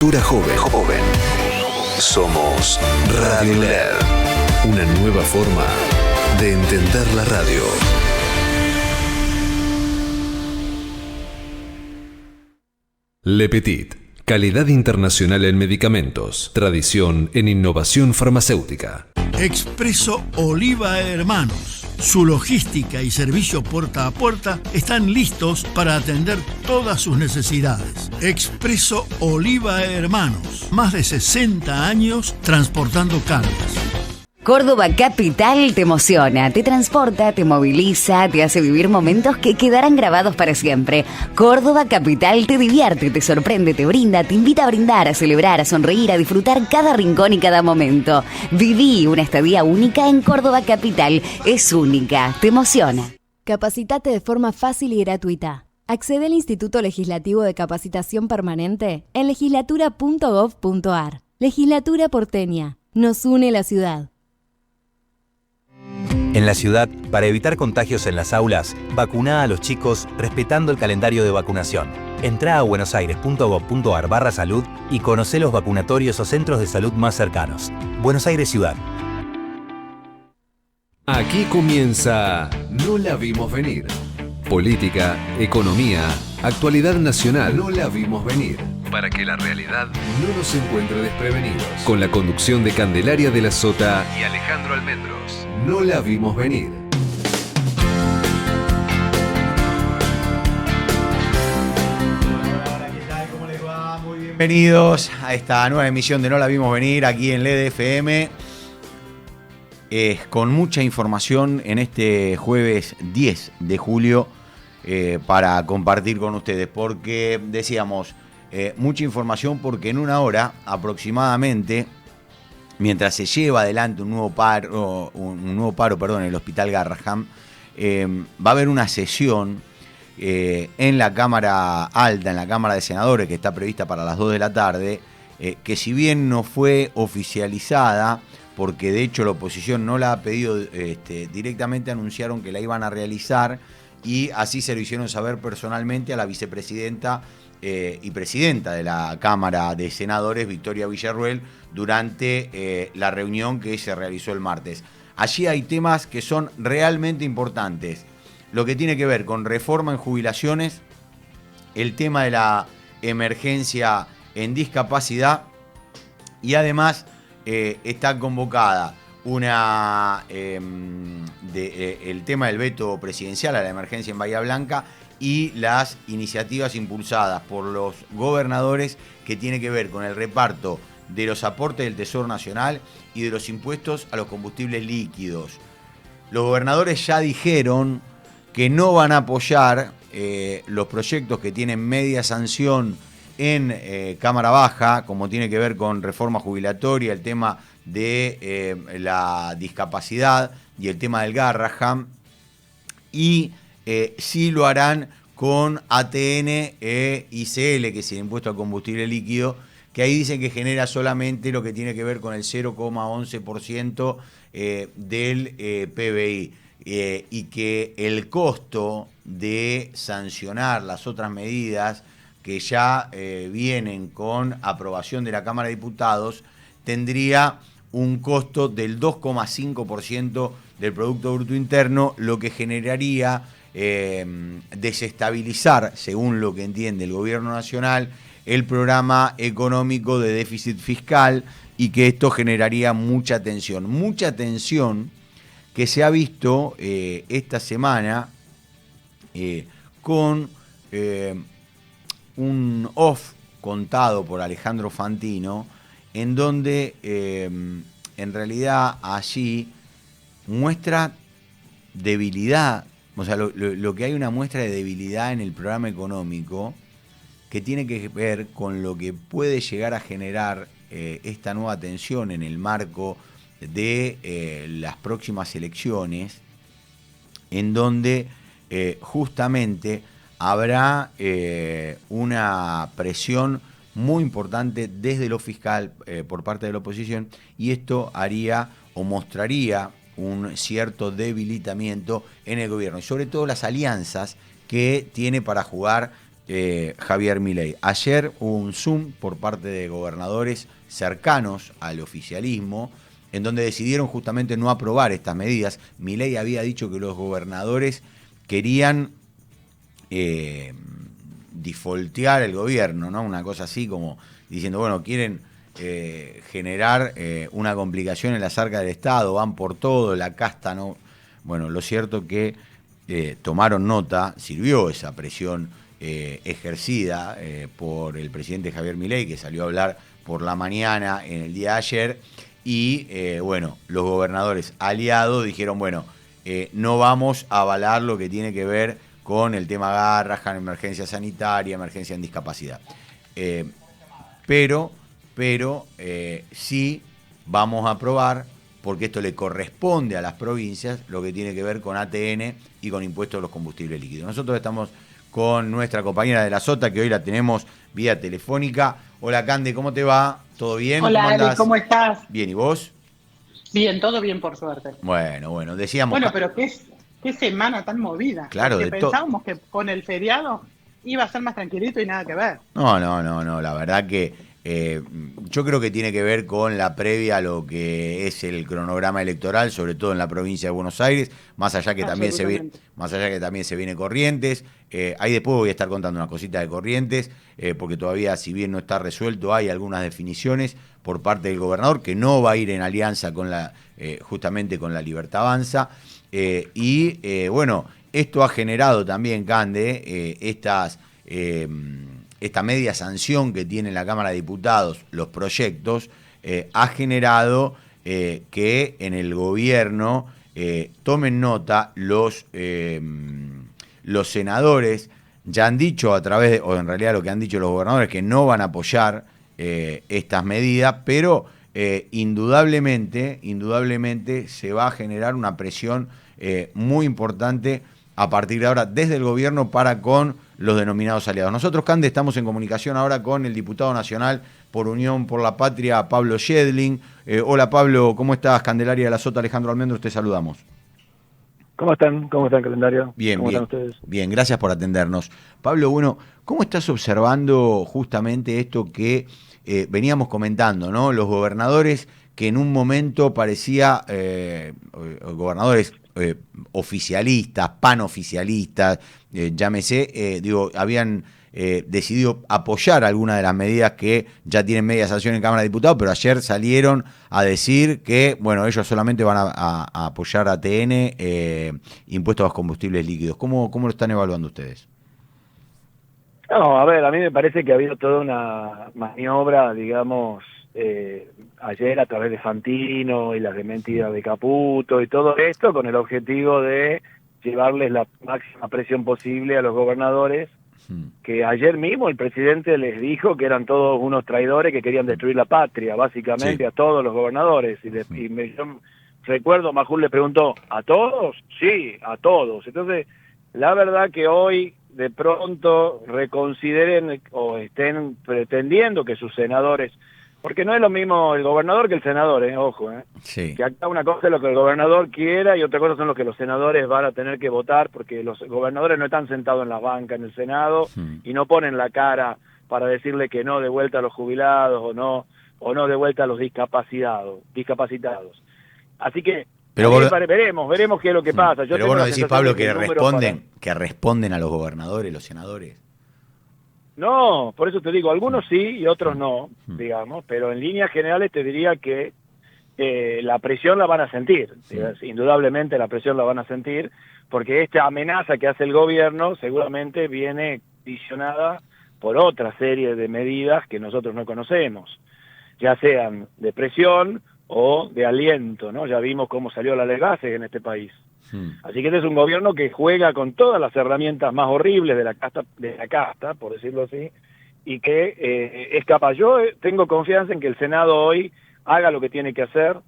Cultura joven. Somos Radio LED. Una nueva forma de entender la radio. Le Petit. Calidad internacional en medicamentos. Tradición en innovación farmacéutica. Expreso Oliva Hermanos. Su logística y servicio puerta a puerta están listos para atender todas sus necesidades. Expreso Oliva Hermanos. Más de 60 años transportando cargas. Córdoba Capital te emociona, te transporta, te moviliza, te hace vivir momentos que quedarán grabados para siempre. Córdoba Capital te divierte, te sorprende, te brinda, te invita a brindar, a celebrar, a sonreír, a disfrutar cada rincón y cada momento. Viví una estadía única en Córdoba Capital. Es única, te emociona. Capacitate de forma fácil y gratuita. Accede al Instituto Legislativo de Capacitación Permanente en legislatura.gov.ar. Legislatura porteña. Nos une la ciudad. En la ciudad, para evitar contagios en las aulas, vacuna a los chicos respetando el calendario de vacunación. Entrá a buenosaires.gov.ar/salud y conocé los vacunatorios o centros de salud más cercanos. Buenos Aires Ciudad. Aquí comienza No la vimos venir. Política, economía, actualidad nacional. No la vimos venir. Para que la realidad no nos encuentre desprevenidos. Con la conducción de Candelaria de la Sota y Alejandro Almendros. No la vimos venir. Hola, ¿qué tal? ¿Cómo les va? Muy bienvenidos a esta nueva emisión de No la vimos venir aquí en LED FM. Con mucha información en este jueves 10 de julio para compartir con ustedes. Porque decíamos, mucha información porque en una hora aproximadamente, mientras se lleva adelante un nuevo paro en el Hospital Garrahan, va a haber una sesión en la Cámara Alta, en la Cámara de Senadores, que está prevista para las 2 de la tarde, que si bien no fue oficializada, porque de hecho la oposición no la ha pedido directamente, anunciaron que la iban a realizar y así se lo hicieron saber personalmente a la vicepresidenta y presidenta de la Cámara de Senadores, Victoria Villarruel, durante la reunión que se realizó el martes. Allí hay temas que son realmente importantes. Lo que tiene que ver con reforma en jubilaciones, el tema de la emergencia en discapacidad y además está convocada el tema del veto presidencial a la emergencia en Bahía Blanca y las iniciativas impulsadas por los gobernadores que tiene que ver con el reparto de los aportes del Tesoro Nacional y de los impuestos a los combustibles líquidos. Los gobernadores ya dijeron que no van a apoyar los proyectos que tienen media sanción en Cámara Baja, como tiene que ver con reforma jubilatoria, el tema de la discapacidad y el tema del Garrahan, y sí lo harán con ATN ICL, que es el impuesto al combustible líquido, que ahí dicen que genera solamente lo que tiene que ver con el 0,11% del PBI, y que el costo de sancionar las otras medidas que ya vienen con aprobación de la Cámara de Diputados tendría un costo del 2,5% del Producto Bruto Interno, lo que generaría desestabilizar, según lo que entiende el Gobierno Nacional, el programa económico de déficit fiscal, y que esto generaría mucha tensión que se ha visto esta semana con un off contado por Alejandro Fantino, en donde en realidad allí muestra debilidad, o sea, lo que hay una muestra de debilidad en el programa económico que tiene que ver con lo que puede llegar a generar esta nueva tensión en el marco de las próximas elecciones, en donde justamente habrá una presión muy importante desde lo fiscal por parte de la oposición, y esto haría o mostraría un cierto debilitamiento en el gobierno, y sobre todo las alianzas que tiene para jugar Javier Milei. Ayer hubo un Zoom por parte de gobernadores cercanos al oficialismo, en donde decidieron justamente no aprobar estas medidas. Milei había dicho que los gobernadores querían defaultear el gobierno, ¿no? Una cosa así como diciendo, bueno, quieren generar una complicación en las arcas del Estado, van por todo, la casta no... Bueno, lo cierto que tomaron nota, sirvió esa presión ejercida por el presidente Javier Milei, que salió a hablar por la mañana en el día de ayer, y bueno, los gobernadores aliados dijeron, bueno, no vamos a avalar lo que tiene que ver con el tema Garrahan, emergencia sanitaria, emergencia en discapacidad. Pero sí vamos a aprobar, porque esto le corresponde a las provincias, lo que tiene que ver con ATN y con impuestos a los combustibles líquidos. Nosotros estamos con nuestra compañera de la Sota, que hoy la tenemos vía telefónica. Hola, Cande, ¿cómo te va? ¿Todo bien? Hola, Ari, ¿cómo estás? Bien, ¿y vos? Bien, todo bien, por suerte. Bueno, decíamos... Bueno, pero qué semana tan movida. Claro, porque pensábamos que con el feriado iba a ser más tranquilito y nada que ver. No, la verdad que yo creo que tiene que ver con la previa a lo que es el cronograma electoral, sobre todo en la provincia de Buenos Aires, más allá que también se viene Corrientes. Ahí después voy a estar contando una cosita de Corrientes, porque todavía, si bien no está resuelto, hay algunas definiciones por parte del gobernador que no va a ir en alianza con justamente con la Libertad Avanza. Bueno, esto ha generado también, Cande, esta media sanción que tiene la Cámara de Diputados, los proyectos, ha generado que en el gobierno tomen nota los senadores. Ya han dicho o en realidad lo que han dicho los gobernadores, que no van a apoyar estas medidas, pero indudablemente se va a generar una presión muy importante a partir de ahora desde el gobierno para con los denominados aliados. Nosotros, Cande, estamos en comunicación ahora con el diputado nacional por Unión por la Patria, Pablo Schedling. Hola, Pablo, ¿cómo estás? Candelaria de la Sota, Alejandro Almendros, te saludamos. ¿Cómo están, Calendario? Bien, ¿Cómo bien. están ustedes? Bien, gracias por atendernos. Pablo, bueno, ¿cómo estás observando justamente esto que veníamos comentando, ¿no? Los gobernadores que en un momento parecía gobernadores oficialistas, panoficialistas, llámese, habían decidido apoyar algunas de las medidas que ya tienen media sanción en Cámara de Diputados, pero ayer salieron a decir que, bueno, ellos solamente van a apoyar a TN, impuestos a los combustibles líquidos. ¿Cómo lo están evaluando ustedes? No, a ver, a mí me parece que ha habido toda una maniobra, digamos, ayer a través de Fantino y las desmentidas de Caputo y todo esto con el objetivo de llevarles la máxima presión posible a los gobernadores, que ayer mismo el presidente les dijo que eran todos unos traidores que querían destruir la patria, básicamente, sí, a todos los gobernadores. Yo recuerdo, Majul le preguntó, ¿a todos? Sí, a todos. Entonces, la verdad que hoy de pronto reconsideren o estén pretendiendo que sus senadores, porque no es lo mismo el gobernador que el senador, ojo, sí, que acá una cosa es lo que el gobernador quiera y otra cosa son lo que los senadores van a tener que votar, porque los gobernadores no están sentados en la banca en el Senado y no ponen la cara para decirle que no de vuelta a los jubilados o no de vuelta a los discapacitados. Así que veremos qué es lo que pasa. Pero vos no decís, Pablo, que responden a los gobernadores, los senadores. No, por eso te digo, algunos sí y otros no, digamos, pero en líneas generales te diría que la presión la van a sentir, indudablemente la presión la van a sentir, porque esta amenaza que hace el gobierno seguramente viene condicionada por otra serie de medidas que nosotros no conocemos, ya sean de presión o de aliento, ¿no? Ya vimos cómo salió la ley Gases en este país. Así que este es un gobierno que juega con todas las herramientas más horribles de la casta, por decirlo así, y que es capaz. Yo tengo confianza en que el Senado hoy haga lo que tiene que hacer.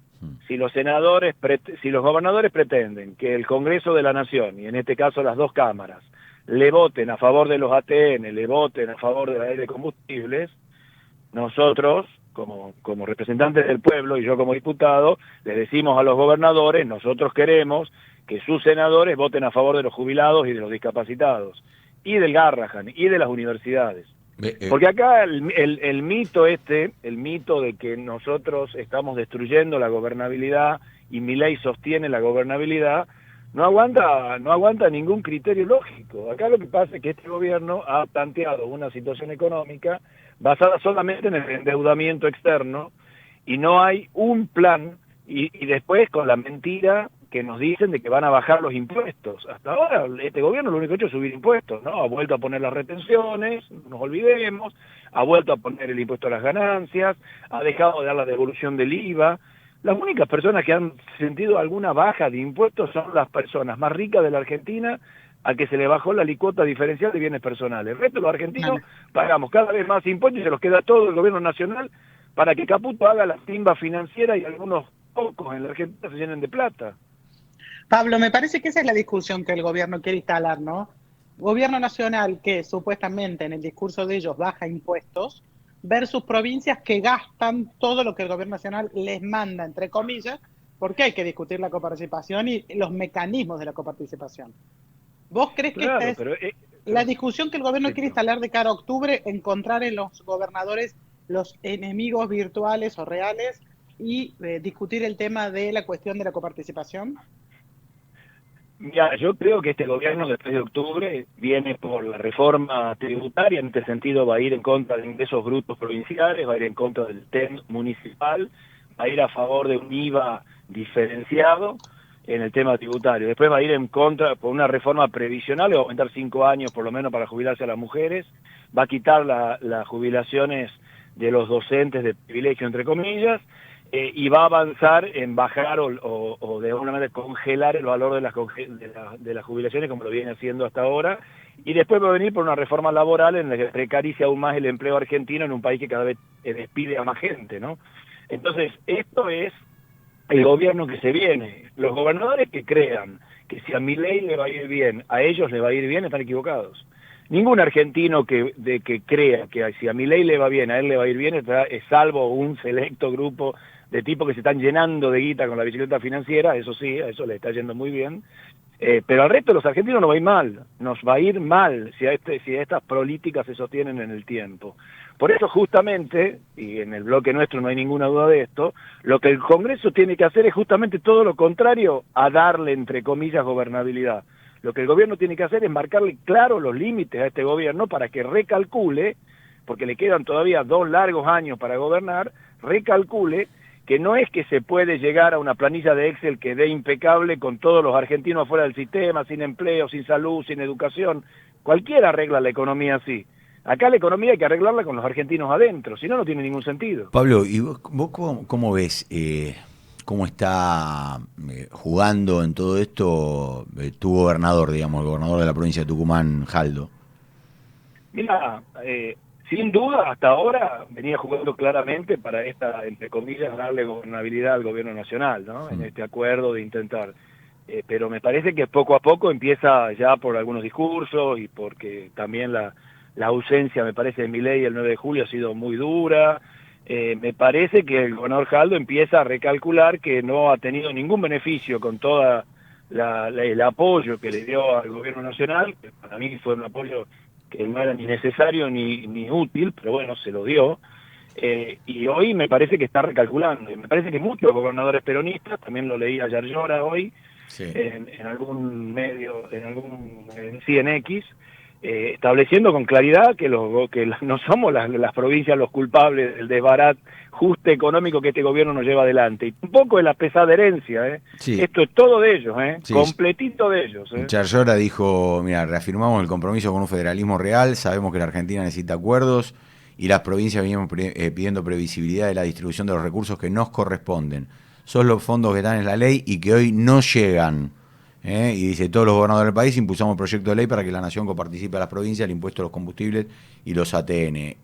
Si los gobernadores pretenden que el Congreso de la Nación, y en este caso las dos cámaras, le voten a favor de los ATN, le voten a favor de la ley de combustibles, nosotros, como representantes del pueblo y yo como diputado, les decimos a los gobernadores, nosotros queremos que sus senadores voten a favor de los jubilados y de los discapacitados. y del Garrahan y de las universidades. Porque acá el mito el mito de que nosotros estamos destruyendo la gobernabilidad y Milei sostiene la gobernabilidad, no aguanta ningún criterio lógico. Acá lo que pasa es que este gobierno ha planteado una situación económica basada solamente en el endeudamiento externo y no hay un plan, y después con la mentira que nos dicen de que van a bajar los impuestos. Hasta ahora este gobierno lo único que ha hecho es subir impuestos, ¿no? Ha vuelto a poner las retenciones, no nos olvidemos, ha vuelto a poner el impuesto a las ganancias, ha dejado de dar la devolución del IVA. Las únicas personas que han sentido alguna baja de impuestos son las personas más ricas de la Argentina, a que se le bajó la alicuota diferencial de bienes personales. El resto de los argentinos pagamos cada vez más impuestos y se los queda todo el gobierno nacional para que Caputo haga la timba financiera y algunos pocos en la Argentina se llenen de plata. Pablo, me parece que esa es la discusión que el gobierno quiere instalar, ¿no? Gobierno nacional que supuestamente en el discurso de ellos baja impuestos versus provincias que gastan todo lo que el gobierno nacional les manda, entre comillas, porque hay que discutir la coparticipación y los mecanismos de la coparticipación. ¿Vos crees que esta es la discusión que el gobierno quiere instalar de cara a octubre, encontrar en los gobernadores los enemigos virtuales o reales y discutir el tema de la cuestión de la coparticipación? Ya, yo creo que este gobierno después de octubre viene por la reforma tributaria, en este sentido va a ir en contra de ingresos brutos provinciales, va a ir en contra del TEN municipal, va a ir a favor de un IVA diferenciado en el tema tributario. Después va a ir en contra por una reforma previsional, va a aumentar 5 años por lo menos para jubilarse a las mujeres, va a quitar las jubilaciones de los docentes de privilegio, entre comillas, y va a avanzar en bajar o de alguna manera congelar el valor de las jubilaciones como lo viene haciendo hasta ahora, y después va a venir por una reforma laboral en la que precaricia aún más el empleo argentino en un país que cada vez despide a más gente, ¿no? Entonces, esto es el gobierno que se viene. Los gobernadores que crean que si a Milei le va a ir bien, a ellos le va a ir bien, están equivocados. Ningún argentino que crea que si a Milei le va bien, a él le va a ir bien, es salvo un selecto grupo de tipos que se están llenando de guita con la bicicleta financiera, eso sí, a eso le está yendo muy bien, pero al resto de los argentinos nos va a ir mal, nos va a ir mal si estas políticas se sostienen en el tiempo. Por eso justamente, y en el bloque nuestro no hay ninguna duda de esto, lo que el Congreso tiene que hacer es justamente todo lo contrario a darle, entre comillas, gobernabilidad. Lo que el gobierno tiene que hacer es marcarle claro los límites a este gobierno para que recalcule, porque le quedan todavía 2 largos años para gobernar, recalcule que no es que se puede llegar a una planilla de Excel que dé impecable con todos los argentinos fuera del sistema, sin empleo, sin salud, sin educación. Cualquiera arregla la economía así. Acá la economía hay que arreglarla con los argentinos adentro, si no, no tiene ningún sentido. Pablo, ¿y vos cómo ves cómo está jugando en todo esto tu gobernador, digamos, el gobernador de la provincia de Tucumán, Jaldo? Mira, sin duda, hasta ahora venía jugando claramente para esta, entre comillas, darle gobernabilidad al gobierno nacional, ¿no? En este acuerdo de intentar. Pero me parece que poco a poco empieza ya por algunos discursos y porque también la ausencia, me parece, de Milei el 9 de julio ha sido muy dura. Me parece que el gobernador Jaldo empieza a recalcular que no ha tenido ningún beneficio con toda el apoyo que le dio al gobierno nacional, que para mí fue un apoyo que no era ni necesario ni útil, pero bueno, se lo dio, y hoy me parece que está recalculando, y me parece que muchos gobernadores peronistas, también lo leí ayer Llora hoy, sí, en algún medio, en CNX, estableciendo con claridad que no somos las provincias los culpables del desbarat justo económico que este gobierno nos lleva adelante, y un poco de la pesada herencia, sí. Esto es todo de ellos, sí, completito de ellos. Charllora dijo, mira, reafirmamos el compromiso con un federalismo real, sabemos que la Argentina necesita acuerdos y las provincias venimos pidiendo previsibilidad de la distribución de los recursos que nos corresponden. Son los fondos que están en la ley y que hoy no llegan. Y dice, todos los gobernadores del país impulsamos el proyecto de ley para que la nación coparticipe a las provincias el impuesto a los combustibles y los ATN,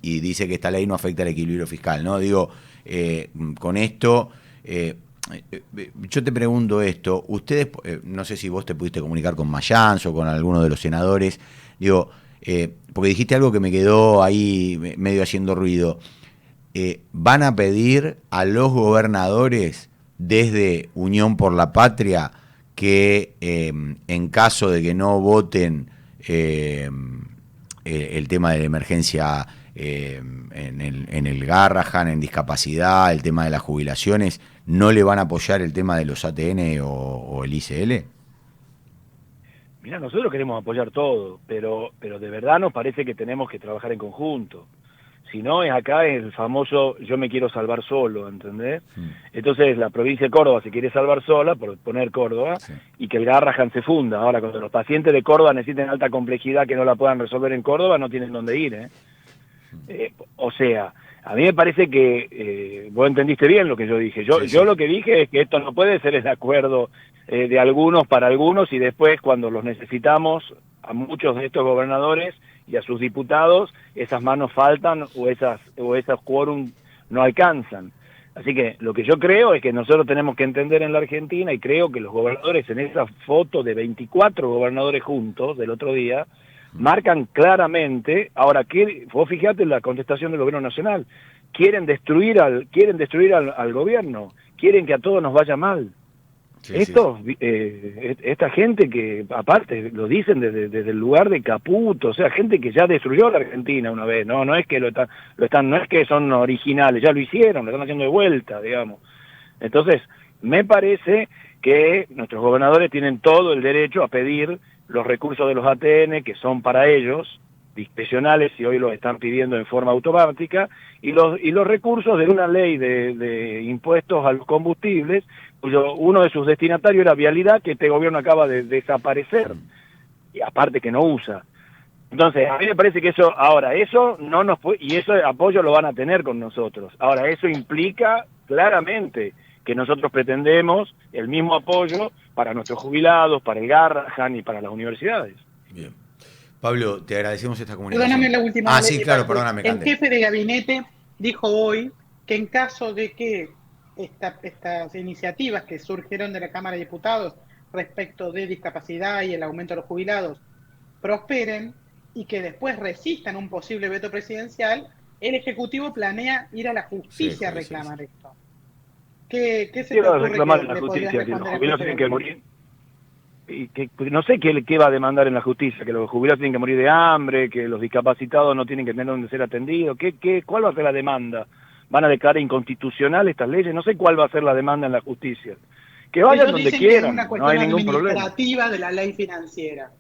y dice que esta ley no afecta al equilibrio fiscal, ¿no? Digo, con esto, yo te pregunto esto, ustedes, no sé si vos te pudiste comunicar con Mayans o con alguno de los senadores, digo, porque dijiste algo que me quedó ahí medio haciendo ruido, ¿van a pedir a los gobernadores desde Unión por la Patria que en caso de que no voten el tema de la emergencia en el Garrahan, en discapacidad, el tema de las jubilaciones, ¿no le van a apoyar el tema de los ATN o el ICL? Mirá, nosotros queremos apoyar todo, pero de verdad nos parece que tenemos que trabajar en conjunto. Si no, es acá el famoso yo me quiero salvar solo, ¿entendés? Entonces la provincia de Córdoba se quiere salvar sola, por poner Córdoba, y que el Garrahan se funda. Ahora, cuando los pacientes de Córdoba necesiten alta complejidad que no la puedan resolver en Córdoba, no tienen dónde ir, ¿eh? O sea, a mí me parece que vos entendiste bien lo que yo dije. Yo lo que dije es que esto no puede ser el acuerdo de algunos para algunos y después cuando los necesitamos a muchos de estos gobernadores y a sus diputados, esas manos faltan o esas quórum no alcanzan. Así que lo que yo creo es que nosotros tenemos que entender en la Argentina, y creo que los gobernadores en esa foto de 24 gobernadores juntos del otro día, marcan claramente, ahora, vos fijate en la contestación del gobierno nacional, quieren destruir al gobierno, quieren que a todos nos vaya mal. Esta gente que, aparte, lo dicen desde el lugar de Caputo, o sea, gente que ya destruyó la Argentina una vez, no es que no es que son originales, ya lo hicieron, lo están haciendo de vuelta, digamos. Entonces, me parece que nuestros gobernadores tienen todo el derecho a pedir los recursos de los ATN, que son para ellos, discrecionales, y hoy los están pidiendo en forma automática, y los recursos de una ley de impuestos a los combustibles, cuyo uno de sus destinatarios era Vialidad, que este gobierno acaba de desaparecer, y aparte que no usa. Entonces, a mí me parece que eso no nos puede, y ese apoyo lo van a tener con nosotros. Ahora, eso implica claramente que nosotros pretendemos el mismo apoyo para nuestros jubilados, para el Garrahan y para las universidades. Bien. Pablo, te agradecemos esta comunicación. Perdóname la última. Sí, claro, perdóname, El jefe de gabinete dijo hoy que en caso de que estas iniciativas que surgieron de la Cámara de Diputados respecto de discapacidad y el aumento de los jubilados prosperen y que después resistan un posible veto presidencial, el Ejecutivo planea ir a la justicia a reclamar esto. ¿Qué se te ocurre reclamar en la justicia? Que los jubilados tienen que morir. Y que no sé qué va a demandar en la justicia, que los jubilados tienen que morir de hambre, que los discapacitados no tienen que tener donde ser atendidos. ¿Cuál va a ser la demanda? ¿Van a declarar inconstitucional estas leyes? No sé cuál va a ser la demanda en la justicia. Que vayan donde quieran, no hay ningún problema. Es una cuestión administrativa de la ley financiera.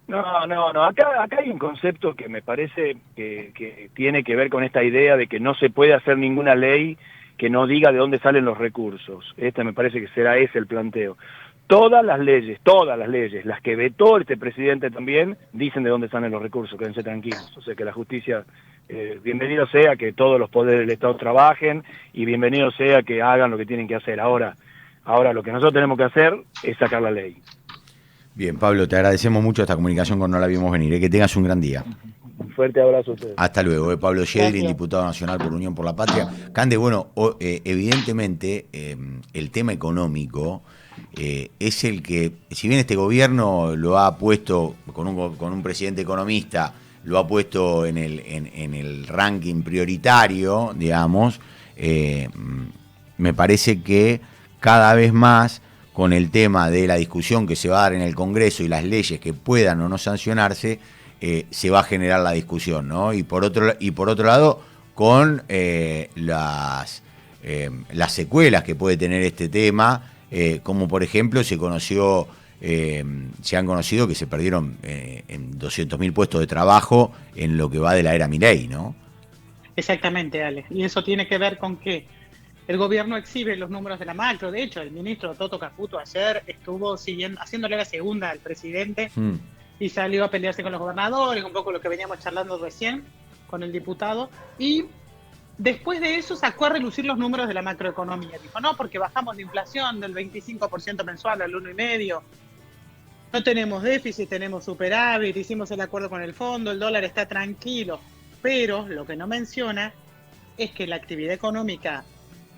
No, acá hay un concepto que me parece que tiene que ver con esta idea de que no se puede hacer ninguna ley que no diga de dónde salen los recursos. Me parece que será ese el planteo. Todas las leyes, las que vetó este presidente también, dicen de dónde salen los recursos, quédense tranquilos. O sea que la justicia, bienvenido sea que todos los poderes del Estado trabajen y bienvenido sea que hagan lo que tienen que hacer. Ahora lo que nosotros tenemos que hacer es sacar la ley. Bien, Pablo, te agradecemos mucho esta comunicación con No la vimos venir. Que tengas un gran día. Un fuerte abrazo a ustedes. Hasta luego. Pablo Yedrin, diputado nacional por Unión por la Patria. Cande, evidentemente el tema económico es el que, si bien este gobierno lo ha puesto con un presidente economista, lo ha puesto en el ranking prioritario, digamos, me parece que cada vez más, con el tema de la discusión que se va a dar en el Congreso y las leyes que puedan o no sancionarse, se va a generar la discusión, ¿no? Y por otro lado, con las secuelas que puede tener este tema, como por ejemplo se han conocido que se perdieron en 200.000 puestos de trabajo en lo que va de la era Milei, ¿no? Exactamente, Ale. Y eso tiene que ver con que el gobierno exhibe los números de la macro. De hecho, el ministro Toto Caputo ayer estuvo haciéndole la segunda al presidente y salió a pelearse con los gobernadores, un poco lo que veníamos charlando recién con el diputado. Y después de eso sacó a relucir los números de la macroeconomía. Dijo, no, porque bajamos la inflación del 25% mensual al 1,5%. No tenemos déficit, tenemos superávit, hicimos el acuerdo con el fondo, el dólar está tranquilo. Pero lo que no menciona es que la actividad económica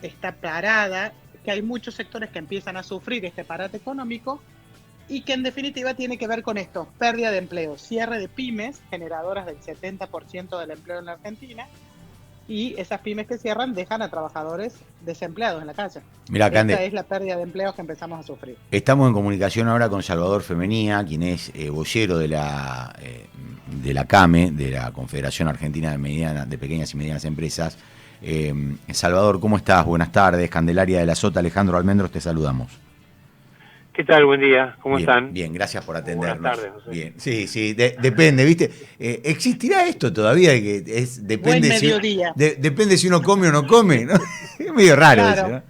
está parada, que hay muchos sectores que empiezan a sufrir este parate económico y que en definitiva tiene que ver con esto, pérdida de empleo, cierre de pymes, generadoras del 70% del empleo en la Argentina, y esas pymes que cierran dejan a trabajadores desempleados en la calle. Mirá, Cande, Esta es la pérdida de empleos que empezamos a sufrir. estamos en comunicación ahora con Salvador Femenía, quien es vocero de la CAME, de la Confederación Argentina de Pequeñas y Medianas Empresas. Salvador, ¿cómo estás? Buenas tardes. Candelaria de la Sota, Alejandro Almendros, te saludamos. ¿Qué tal? Buen día, ¿cómo Bien, están? Bien, gracias por atendernos. Buenas tardes, José. Bien, sí, depende, ¿viste? ¿Existirá esto todavía? Depende Buen mediodía. Depende si uno come o no come, ¿no? Es medio raro Claro. eso, ¿no?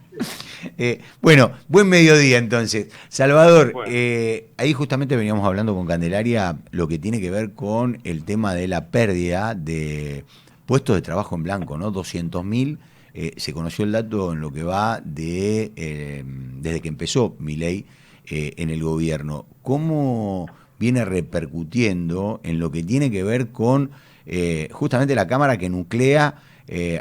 Bueno, buen mediodía entonces. Salvador, Bueno. ahí justamente veníamos hablando con Candelaria lo que tiene que ver con el tema de la pérdida de puestos de trabajo en blanco, ¿no? 200.000, se conoció el dato en lo que va desde que empezó Milei en el gobierno. ¿Cómo viene repercutiendo en lo que tiene que ver con justamente la Cámara que nuclea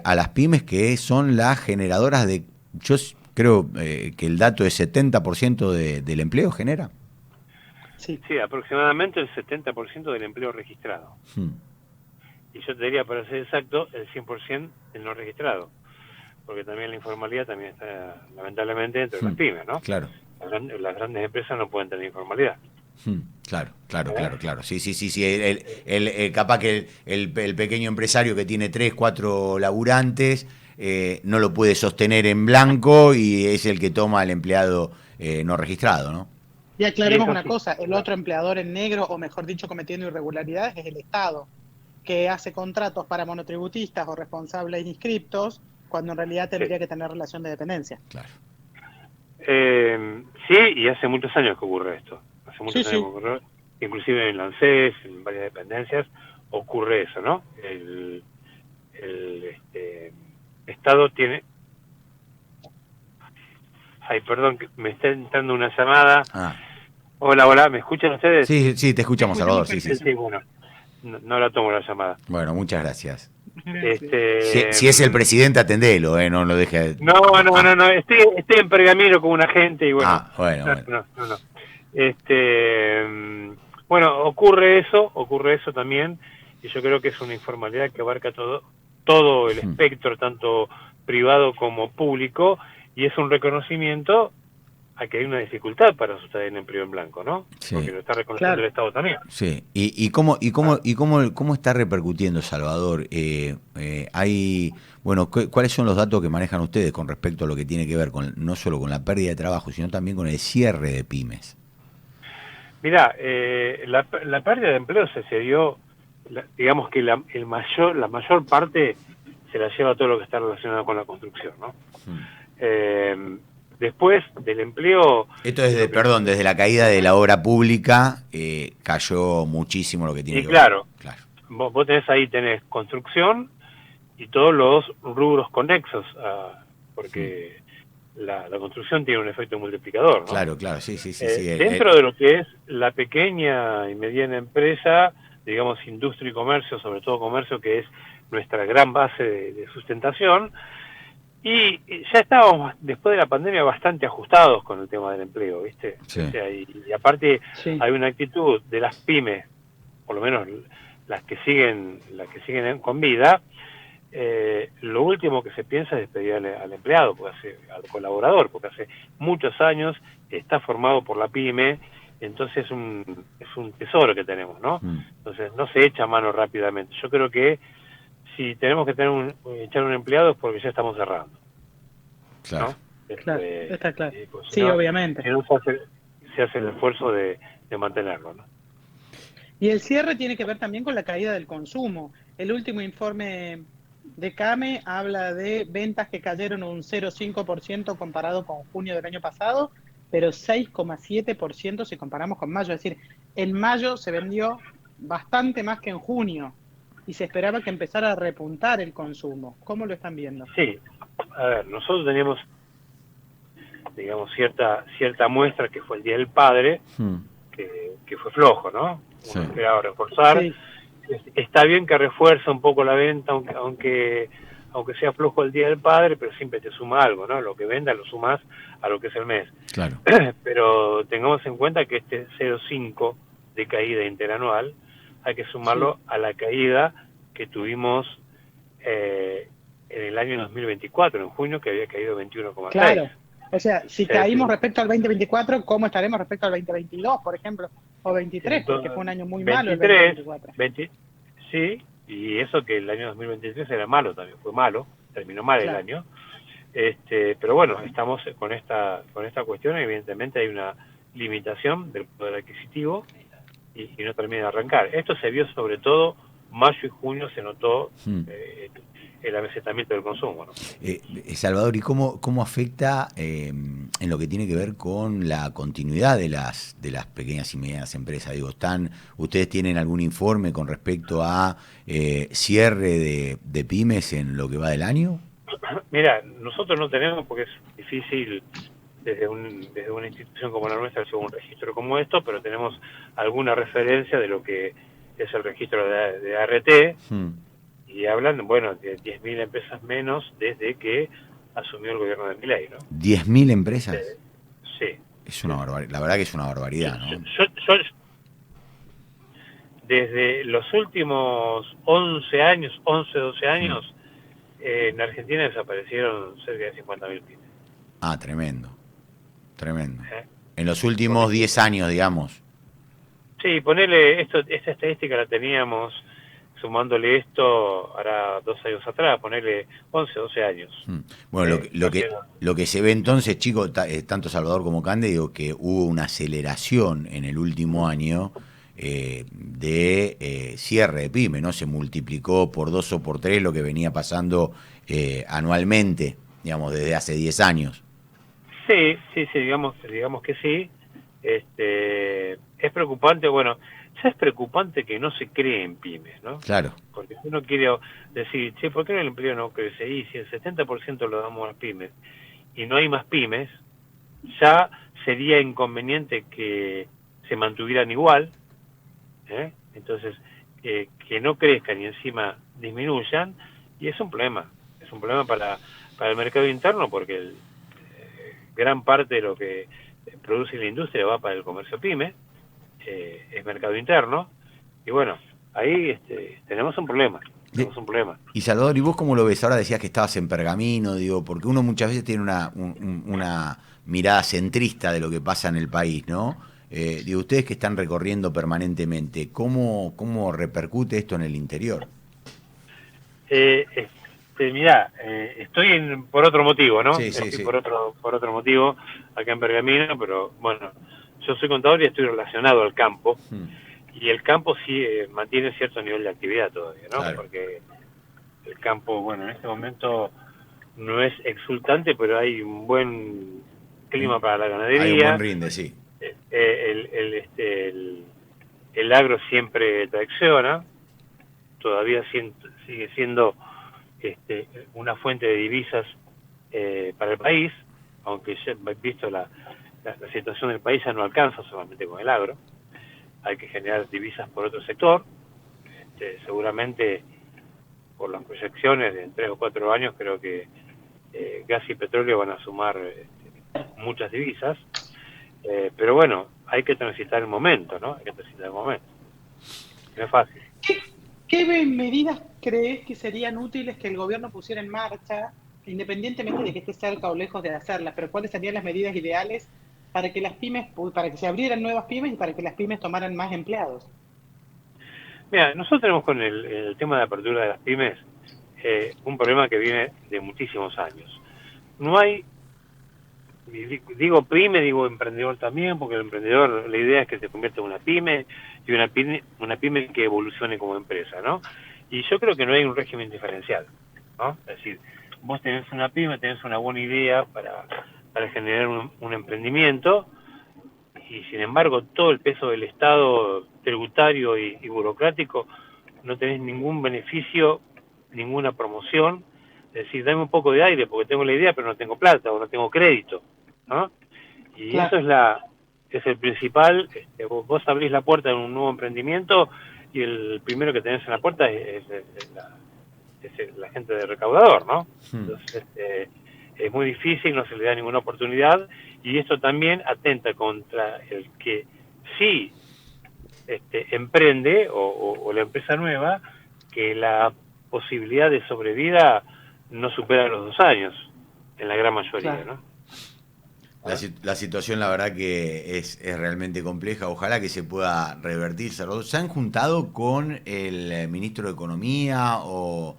a las pymes, que son las generadoras de, yo creo que el dato es 70% del empleo genera? Sí. Sí, aproximadamente el 70% del empleo registrado. Y yo te diría, para ser exacto, el 100% del no registrado. Porque también la informalidad también está, lamentablemente, entre las pymes, ¿no? Claro. Las grandes empresas no pueden tener informalidad. Claro. Sí. Capaz que el pequeño empresario que tiene 3, 4 laburantes no lo puede sostener en blanco y es el que toma al empleado no registrado, ¿no? Y aclaremos Sí, eso una sí. cosa, el otro empleador en negro, o mejor dicho, cometiendo irregularidades, es el Estado, que hace contratos para monotributistas o responsables inscriptos, cuando en realidad tendría que tener relación de dependencia. Claro. Sí, y hace muchos años que ocurre esto. Hace muchos Sí, años sí. que ocurre, inclusive en la ANSES, en varias dependencias, ocurre eso, ¿no? El Estado tiene... Ay, perdón, que me está entrando una llamada. Ah. Hola, ¿me escuchan ustedes? Sí, te escuchamos, Salvador. Sí. Sí, bueno, no la tomo la llamada. Bueno, muchas gracias. Este, Si es el presidente, atendelo, no lo deje. No, estoy en pergamino con una gente y bueno. Bueno. No. Bueno, ocurre eso también, y yo creo que es una informalidad que abarca todo el espectro, tanto privado como público, y es un reconocimiento a que hay una dificultad para sostener el empleo en blanco, ¿no? Sí. Porque lo está reconociendo Claro. el Estado también. Sí, ¿y cómo está repercutiendo, Salvador? ¿Cuáles son los datos que manejan ustedes con respecto a lo que tiene que ver con no solo con la pérdida de trabajo, sino también con el cierre de pymes? Mirá, la pérdida de empleo se dio, digamos que la mayor parte se la lleva todo lo que está relacionado con la construcción, ¿no? Después del empleo... Esto es desde la caída de la obra pública, cayó muchísimo lo que tiene que ver. Claro. Vos tenés construcción y todos los rubros conexos, porque la construcción tiene un efecto multiplicador, ¿no? Claro, sí. Dentro de lo que es la pequeña y mediana empresa, digamos industria y comercio, sobre todo comercio, que es nuestra gran base de sustentación, y ya estábamos, después de la pandemia, bastante ajustados con el tema del empleo, ¿viste? Sí. O sea, y aparte Sí. hay una actitud de las pymes, por lo menos las que siguen con vida, lo último que se piensa es despedir al empleado, al colaborador, porque hace muchos años está formado por la pyme, entonces es un tesoro que tenemos, ¿no? Entonces no se echa mano rápidamente. Yo creo que si tenemos que echar un empleado es porque ya estamos cerrando. Claro. ¿No? Claro, está claro. Pues, Sí, obviamente. Si no se hace el esfuerzo de mantenerlo, ¿no? Y el cierre tiene que ver también con la caída del consumo. El último informe de CAME habla de ventas que cayeron un 0,5% comparado con junio del año pasado, pero 6,7% si comparamos con mayo. Es decir, en mayo se vendió bastante más que en junio y se esperaba que empezara a repuntar el consumo. ¿Cómo lo están viendo? Sí, a ver, nosotros teníamos, digamos, cierta muestra que fue el Día del Padre, que fue flojo, ¿no? Sí. Uno esperaba reforzar. Sí. Está bien que refuerza un poco la venta, aunque sea flojo el Día del Padre, pero siempre te suma algo, ¿no? Lo que venda lo sumas a lo que es el mes. Claro. Pero tengamos en cuenta que este 0,5 de caída interanual hay que sumarlo a la caída que tuvimos año 2024, en junio, que había caído 21,6. Claro. O sea, si Sí, caímos sí. respecto al 2024, ¿cómo estaremos respecto al 2022, por ejemplo? O 23, porque fue un año muy malo el 2024. Sí, y eso que el año 2023 era malo también, fue malo, terminó mal Claro. el año. Pero bueno, estamos con esta cuestión, evidentemente hay una limitación del poder adquisitivo y no termina de arrancar. Esto se vio sobre todo mayo y junio, se notó el amesetamiento del consumo, ¿no? Salvador, ¿y cómo afecta en lo que tiene que ver con la continuidad de las pequeñas y medianas empresas? Digo, ¿ustedes tienen algún informe con respecto a cierre de pymes en lo que va del año? Mira, nosotros no tenemos, porque es difícil desde una institución como la nuestra hacer un registro como esto, pero tenemos alguna referencia de lo que es el registro de ART, y hablan, bueno, de 10.000 empresas menos desde que asumió el gobierno de Milei, ¿no? ¿10.000 empresas? Sí. Es una barbaridad, la verdad que es una barbaridad, ¿no? Desde los últimos 11 años, 12 años, en Argentina desaparecieron cerca de 50.000 pymes. Ah, tremendo. En los últimos 10 años, digamos. Sí, ponele, esta estadística la teníamos, sumándole esto, ahora 2 años atrás, ponele 11, 12 años. Bueno, lo que se ve entonces, chicos, tanto Salvador como Cande, digo que hubo una aceleración en el último año de cierre de pyme, ¿no? Se multiplicó por 2 o por 3 lo que venía pasando anualmente, digamos, desde hace 10 años. Sí, digamos que sí. Es preocupante, bueno, ya es preocupante que no se creen pymes, ¿no? Claro. Porque si uno quiere decir, che, ¿por qué el empleo no crece? Y si el 70% lo damos a las pymes y no hay más pymes, ya sería inconveniente que se mantuvieran igual, entonces que no crezcan y encima disminuyan, y es un problema para el mercado interno, porque gran parte de lo que produce la industria va para el comercio pyme, es mercado interno, y bueno, ahí tenemos un problema. Y Salvador, ¿y vos cómo lo ves? Ahora decías que estabas en Pergamino, digo, porque uno muchas veces tiene una mirada centrista de lo que pasa en el país, ¿no? Digo, ustedes que están recorriendo permanentemente, ¿cómo repercute esto en el interior? Mirá, estoy por otro motivo, ¿no? Sí. Estoy por otro motivo acá en Pergamino, pero bueno, yo soy contador y estoy relacionado al campo, y el campo sí mantiene cierto nivel de actividad todavía, ¿no? Claro. Porque el campo, bueno, en este momento no es exultante, pero hay un buen clima para la ganadería. Hay un buen rinde, sí. El agro siempre tracciona, todavía sigue siendo una fuente de divisas para el país, aunque ya visto la situación del país ya no alcanza solamente con el agro, hay que generar divisas por otro sector. Seguramente por las proyecciones de en 3 o 4 años creo que gas y petróleo van a sumar muchas divisas, pero bueno, hay que transitar el momento, ¿no? No es fácil. ¿Qué medidas crees que serían útiles que el gobierno pusiera en marcha, independientemente de que esté cerca o lejos de hacerlas, pero cuáles serían las medidas ideales para que las pymes, para que se abrieran nuevas pymes y para que las pymes tomaran más empleados? Mira, nosotros tenemos con el tema de apertura de las pymes un problema que viene de muchísimos años. No hay, digo pyme, digo emprendedor también, porque el emprendedor, la idea es que se convierta en una pyme, y una pyme que evolucione como empresa, ¿no? Y yo creo que no hay un régimen diferencial, ¿no? Es decir, vos tenés una pyme, tenés una buena idea para generar un emprendimiento, y sin embargo todo el peso del Estado tributario y burocrático, no tenés ningún beneficio, ninguna promoción. Es decir, dame un poco de aire porque tengo la idea pero no tengo plata o no tengo crédito, ¿no? Y claro. eso es el principal. Vos abrís la puerta de un nuevo emprendimiento y el primero que tenés en la puerta es la gente de recaudador, ¿no? Entonces es muy difícil, no se le da ninguna oportunidad, y esto también atenta contra el que sí emprende o la empresa nueva, que la posibilidad de sobrevida no supera los 2 años, en la gran mayoría, Claro. ¿no? La situación, la verdad, que es realmente compleja. Ojalá que se pueda revertir. ¿Se han juntado con el ministro de Economía o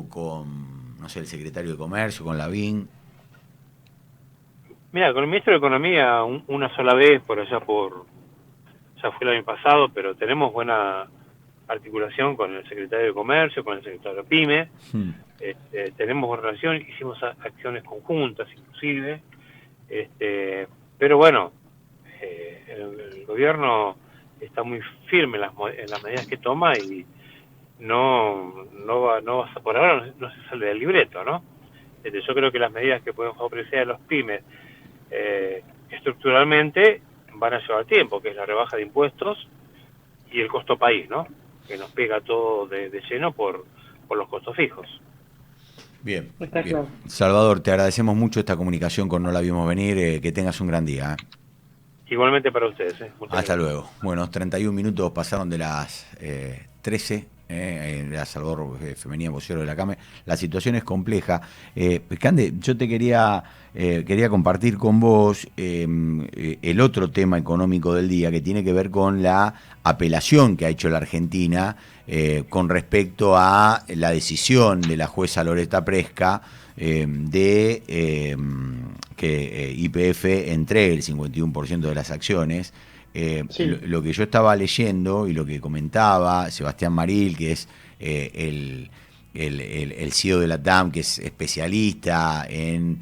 con, no sé, el secretario de Comercio, con Lavín? Mira, con el ministro de Economía una sola vez, ya fue el año pasado, pero tenemos buena articulación con el secretario de Comercio, con el secretario de PYME. Tenemos buena relación, hicimos acciones conjuntas inclusive, pero bueno, el gobierno está muy firme en las medidas que toma y no por ahora no se sale del libreto, ¿no? Yo creo que las medidas que podemos ofrecer a los pymes estructuralmente van a llevar tiempo, que es la rebaja de impuestos y el costo país, ¿no? Que nos pega todo de lleno por los costos fijos. Bien, Está bien. claro. Salvador, te agradecemos mucho esta comunicación con No la vimos venir. Que tengas un gran día. Igualmente para ustedes. Muchas Hasta gracias. luego. Bueno, 31 minutos pasaron de las 13. Era Salvador Femenía, vocero de la CAME. La situación es compleja. Cande, yo te quería compartir con vos el otro tema económico del día, que tiene que ver con la apelación que ha hecho la Argentina con respecto a la decisión de la jueza Loretta Presca de que YPF entregue el 51% de las acciones. Sí. Lo que yo estaba leyendo y lo que comentaba Sebastián Maril, que es el CEO de la TAM, que es especialista en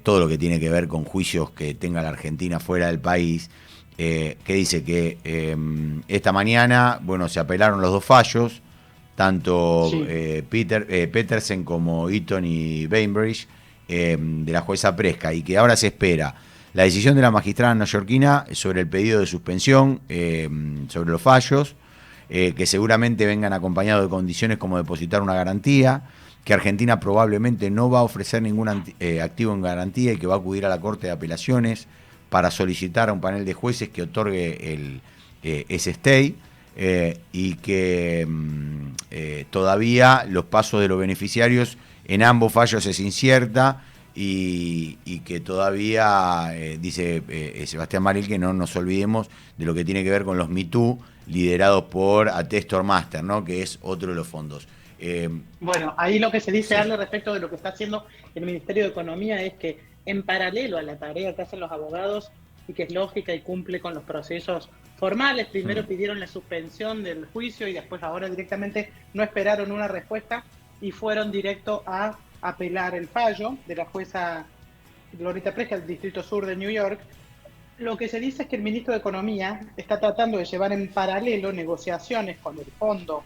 todo lo que tiene que ver con juicios que tenga la Argentina fuera del país, que dice que esta mañana, bueno, se apelaron los 2 fallos, tanto Sí. Petersen como Eaton y Bainbridge, de la jueza Presca, y que ahora se espera la decisión de la magistrada neoyorquina sobre el pedido de suspensión sobre los fallos, que seguramente vengan acompañados de condiciones como depositar una garantía, que Argentina probablemente no va a ofrecer ningún activo en garantía y que va a acudir a la Corte de Apelaciones para solicitar a un panel de jueces que otorgue ese stay, y que todavía los pasos de los beneficiarios en ambos fallos es incierta, y que todavía, dice Sebastián Maril, que no nos olvidemos de lo que tiene que ver con los Me Too, liderados por Atestor Master, ¿no? Que es otro de los fondos. Bueno, ahí lo que se dice, Sí. Ale, respecto de lo que está haciendo el Ministerio de Economía es que, en paralelo a la tarea que hacen los abogados, y que es lógica y cumple con los procesos formales, primero pidieron la suspensión del juicio y después ahora directamente no esperaron una respuesta y fueron directo a apelar el fallo de la jueza Loretta Presca del Distrito Sur de New York. Lo que se dice es que el ministro de Economía está tratando de llevar en paralelo negociaciones con el fondo,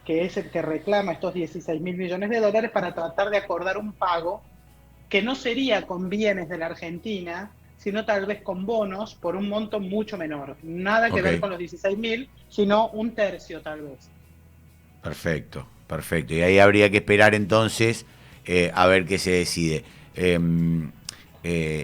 que es el que reclama estos 16.000 millones de dólares, para tratar de acordar un pago que no sería con bienes de la Argentina, sino tal vez con bonos por un monto mucho menor. Nada que ver con los 16.000, sino un tercio tal vez. Perfecto. Y ahí habría que esperar entonces a ver qué se decide.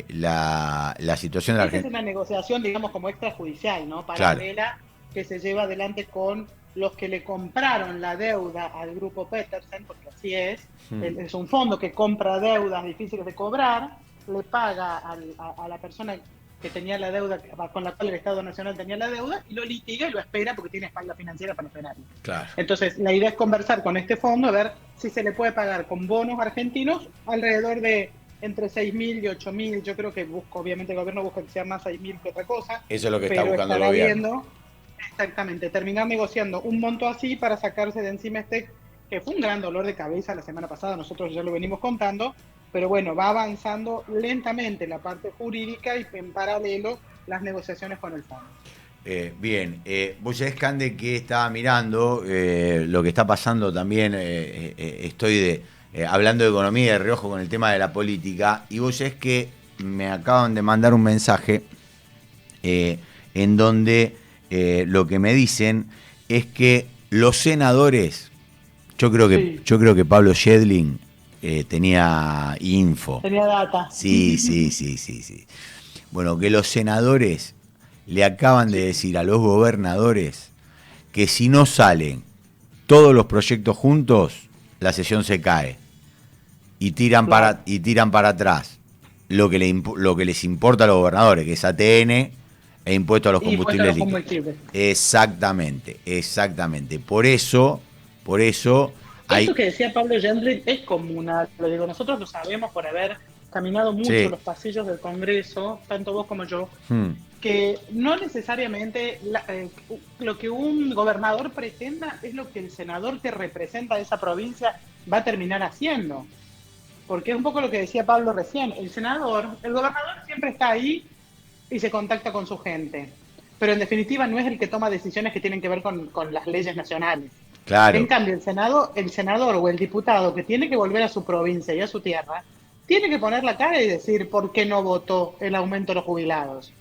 La situación de la Esta es Argentina. una negociación, digamos, como extrajudicial, ¿no? Paralela, que se lleva adelante con los que le compraron la deuda al grupo Petersen, porque así es. Es un fondo que compra deudas difíciles de cobrar, le paga a la persona que tenía la deuda, con la cual el Estado Nacional tenía la deuda, y lo litiga y lo espera porque tiene espalda financiera para esperarlo. Claro. Entonces, la idea es conversar con este fondo, a ver si se le puede pagar con bonos argentinos alrededor de entre 6.000 y 8.000. Yo creo que obviamente el gobierno busca que sea más 6.000 que otra cosa. Eso es lo que está pero buscando el estará gobierno. viendo, exactamente, terminar negociando un monto así para sacarse de encima que fue un gran dolor de cabeza la semana pasada, nosotros ya lo venimos contando, pero bueno, va avanzando lentamente la parte jurídica y en paralelo las negociaciones con el fondo. Bien, vos sabés, Cande, que estaba mirando lo que está pasando también, estoy hablando de economía y de reojo con el tema de la política, y vos sabés que me acaban de mandar un mensaje en donde lo que me dicen es que los senadores, yo creo que Pablo Schedling tenía info. Tenía data. Sí. Bueno, que los senadores le acaban de decir a los gobernadores que si no salen todos los proyectos juntos, la sesión se cae. y tiran para atrás lo que les importa a los gobernadores, que es ATN e impuesto a los combustibles líquidos. Exactamente. Por eso Esto que decía Pablo Gendry es comunal, lo digo, nosotros lo sabemos por haber caminado mucho los pasillos del Congreso, tanto vos como yo, que no necesariamente lo que un gobernador pretenda es lo que el senador que representa a esa provincia va a terminar haciendo. Porque es un poco lo que decía Pablo recién, el gobernador siempre está ahí y se contacta con su gente, pero en definitiva no es el que toma decisiones que tienen que ver con las leyes nacionales. Claro. En cambio, el senador o el diputado que tiene que volver a su provincia y a su tierra, tiene que poner la cara y decir por qué no votó el aumento de los jubilados.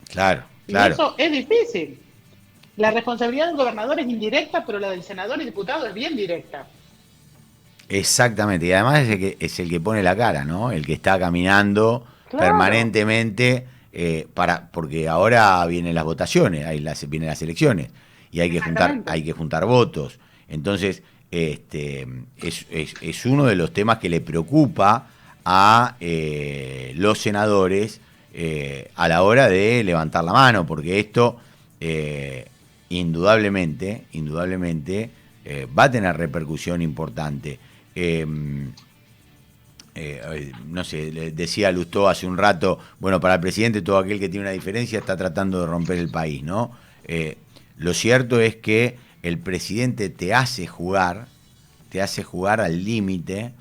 Claro. Y eso es difícil. La responsabilidad del gobernador es indirecta, pero la del senador y diputado es bien directa. Exactamente, y además es el que pone la cara, ¿no? El que está caminando permanentemente, porque ahora vienen las votaciones, vienen las elecciones, y hay que juntar votos. Entonces, es uno de los temas que le preocupa a los senadores a la hora de levantar la mano, porque esto indudablemente va a tener repercusión importante. No sé, decía Lustó hace un rato, bueno, para el presidente todo aquel que tiene una diferencia está tratando de romper el país, ¿no? Lo cierto es que el presidente te hace jugar al límite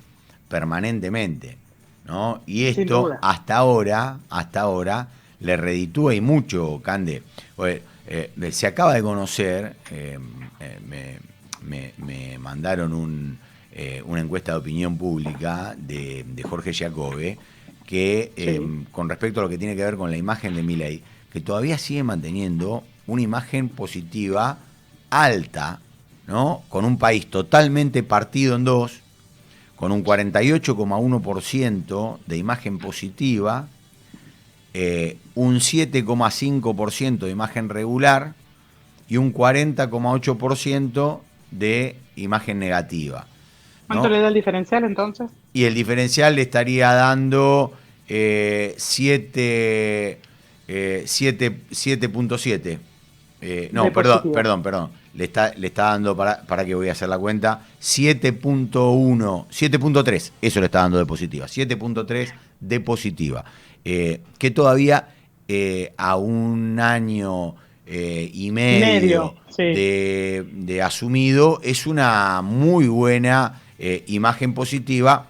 permanentemente, ¿no? Y esto hasta ahora le reditúa y mucho, Cande. Se acaba de conocer, me mandaron una encuesta de opinión pública de Jorge Giacobbe, que con respecto a lo que tiene que ver con la imagen de Milei, que todavía sigue manteniendo una imagen positiva alta, ¿no? Con un país totalmente partido en dos, con un 48,1% de imagen positiva, un 7,5% de imagen regular y un 40,8% de imagen negativa, ¿no? ¿Cuánto le da el diferencial entonces? Y el diferencial le estaría dando 7.7. No, perdón. Le está dando, para que voy a hacer la cuenta, 7.3. Eso le está dando de positiva. 7.3 de positiva. Que todavía a un año y medio de asumido es una muy buena imagen positiva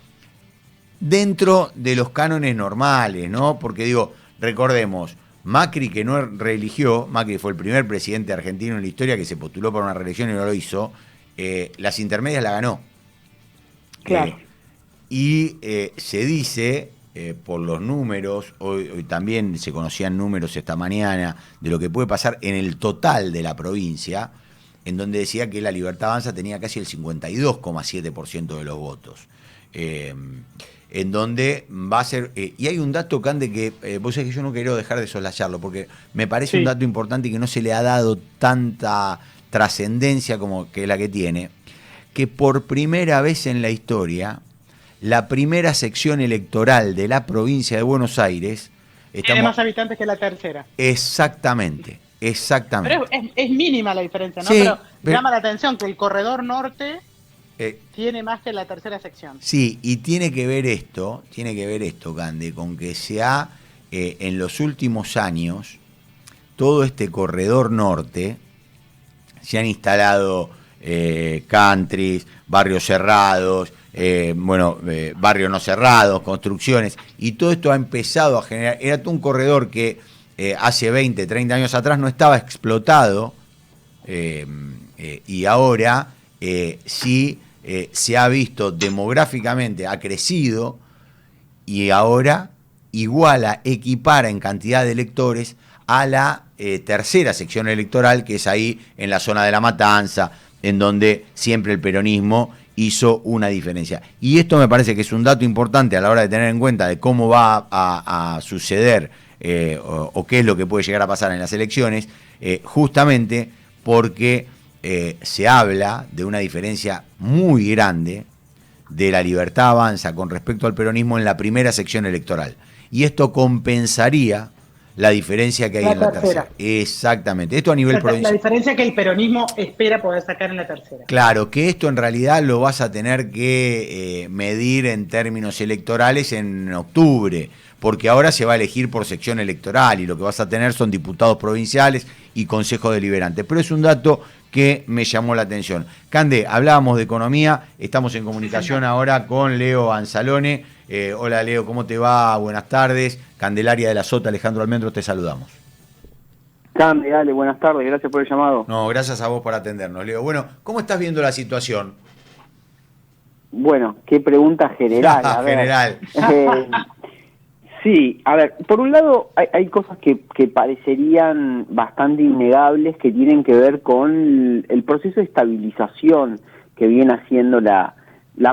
dentro de los cánones normales, ¿no? Porque digo, recordemos, Macri, que no reeligió, Macri fue el primer presidente argentino en la historia que se postuló para una reelección y no lo hizo, las intermedias la ganó. Claro. Y se dice, por los números, hoy también se conocían números esta mañana, de lo que puede pasar en el total de la provincia, en donde decía que la Libertad Avanza tenía casi el 52,7% de los votos. En donde va a ser... y hay un dato, Cande, que vos sabés que yo no quiero dejar de soslayarlo, porque me parece un dato importante y que no se le ha dado tanta trascendencia como que la que tiene, que por primera vez en la historia, la primera sección electoral de la provincia de Buenos Aires... Tiene más habitantes que la tercera. Exactamente. Pero es mínima la diferencia, ¿no? Pero llama la atención que el corredor norte... tiene más que la tercera sección. Sí, y tiene que ver esto, Cande, con que se ha, en los últimos años, todo este corredor norte, se han instalado countries, barrios cerrados, barrios no cerrados, construcciones, y todo esto ha empezado a generar, era todo un corredor que hace 20, 30 años atrás no estaba explotado, y ahora sí... se ha visto demográficamente, ha crecido y ahora equipara en cantidad de electores a la tercera sección electoral, que es ahí en la zona de La Matanza, en donde siempre el peronismo hizo una diferencia. Y esto me parece que es un dato importante a la hora de tener en cuenta de cómo va a suceder o qué es lo que puede llegar a pasar en las elecciones, justamente porque... se habla de una diferencia muy grande de La Libertad Avanza con respecto al peronismo en la primera sección electoral. Y esto compensaría la diferencia que hay en la tercera. Exactamente. Esto a nivel provincial. La diferencia que el peronismo espera poder sacar en la tercera. Claro, que esto en realidad lo vas a tener que medir en términos electorales en octubre, porque ahora se va a elegir por sección electoral y lo que vas a tener son diputados provinciales y consejos deliberantes. Pero es un dato que me llamó la atención. Cande, hablábamos de economía, estamos en comunicación ahora con Leo Anzalone. Hola Leo, ¿cómo te va? Buenas tardes. Candelaria de la Sota, Alejandro Almendros, te saludamos. Cande, dale, buenas tardes, gracias por el llamado. No, gracias a vos por atendernos, Leo. Bueno, ¿cómo estás viendo la situación? Bueno, qué pregunta general. A ver. General. Sí, a ver, por un lado hay cosas que parecerían bastante innegables que tienen que ver con el proceso de estabilización que viene haciendo la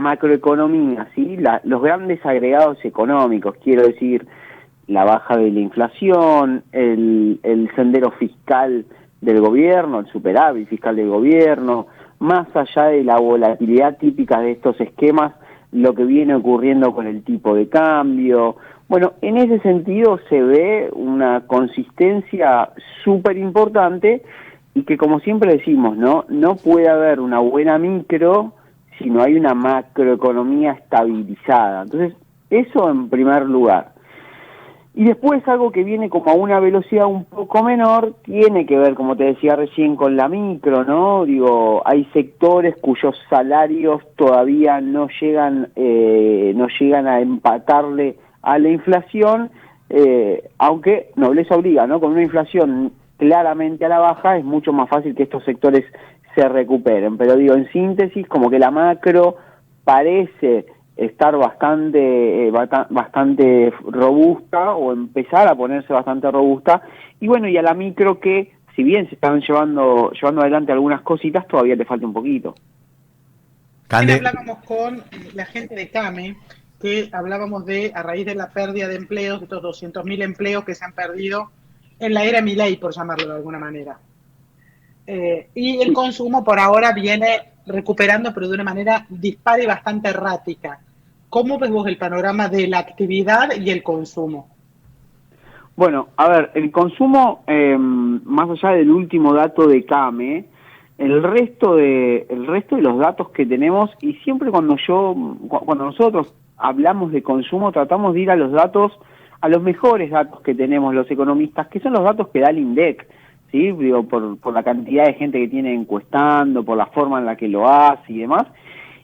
macroeconomía, ¿sí? Los grandes agregados económicos, quiero decir, la baja de la inflación, el sendero fiscal del gobierno, el superávit fiscal del gobierno, más allá de la volatilidad típica de estos esquemas, lo que viene ocurriendo con el tipo de cambio. Bueno, en ese sentido se ve una consistencia súper importante y que, como siempre decimos, no puede haber una buena micro si no hay una macroeconomía estabilizada. Entonces, eso en primer lugar. Y después algo que viene como a una velocidad un poco menor, tiene que ver, como te decía recién, con la micro, ¿no? Digo, hay sectores cuyos salarios todavía no llegan a empatarle a la inflación, aunque nobleza obliga, ¿no? Con una inflación claramente a la baja es mucho más fácil que estos sectores se recuperen. Pero digo, en síntesis, como que la macro parece estar bastante robusta o empezar a ponerse bastante robusta, y bueno, y a la micro que, si bien se están llevando adelante algunas cositas, todavía le falta un poquito. Hablábamos con la gente de CAME, que hablábamos a raíz de la pérdida de empleos, de estos 200.000 empleos que se han perdido en la era Milei, por llamarlo de alguna manera. Y el consumo por ahora viene recuperando, pero de una manera dispara y bastante errática. ¿Cómo ves vos el panorama de la actividad y el consumo? Bueno, a ver, el consumo, más allá del último dato de CAME, el resto de los datos que tenemos, y siempre cuando nosotros hablamos de consumo, tratamos de ir a los mejores datos que tenemos los economistas, que son los datos que da el INDEC, ¿sí? Digo, por la cantidad de gente que tiene encuestando, por la forma en la que lo hace y demás.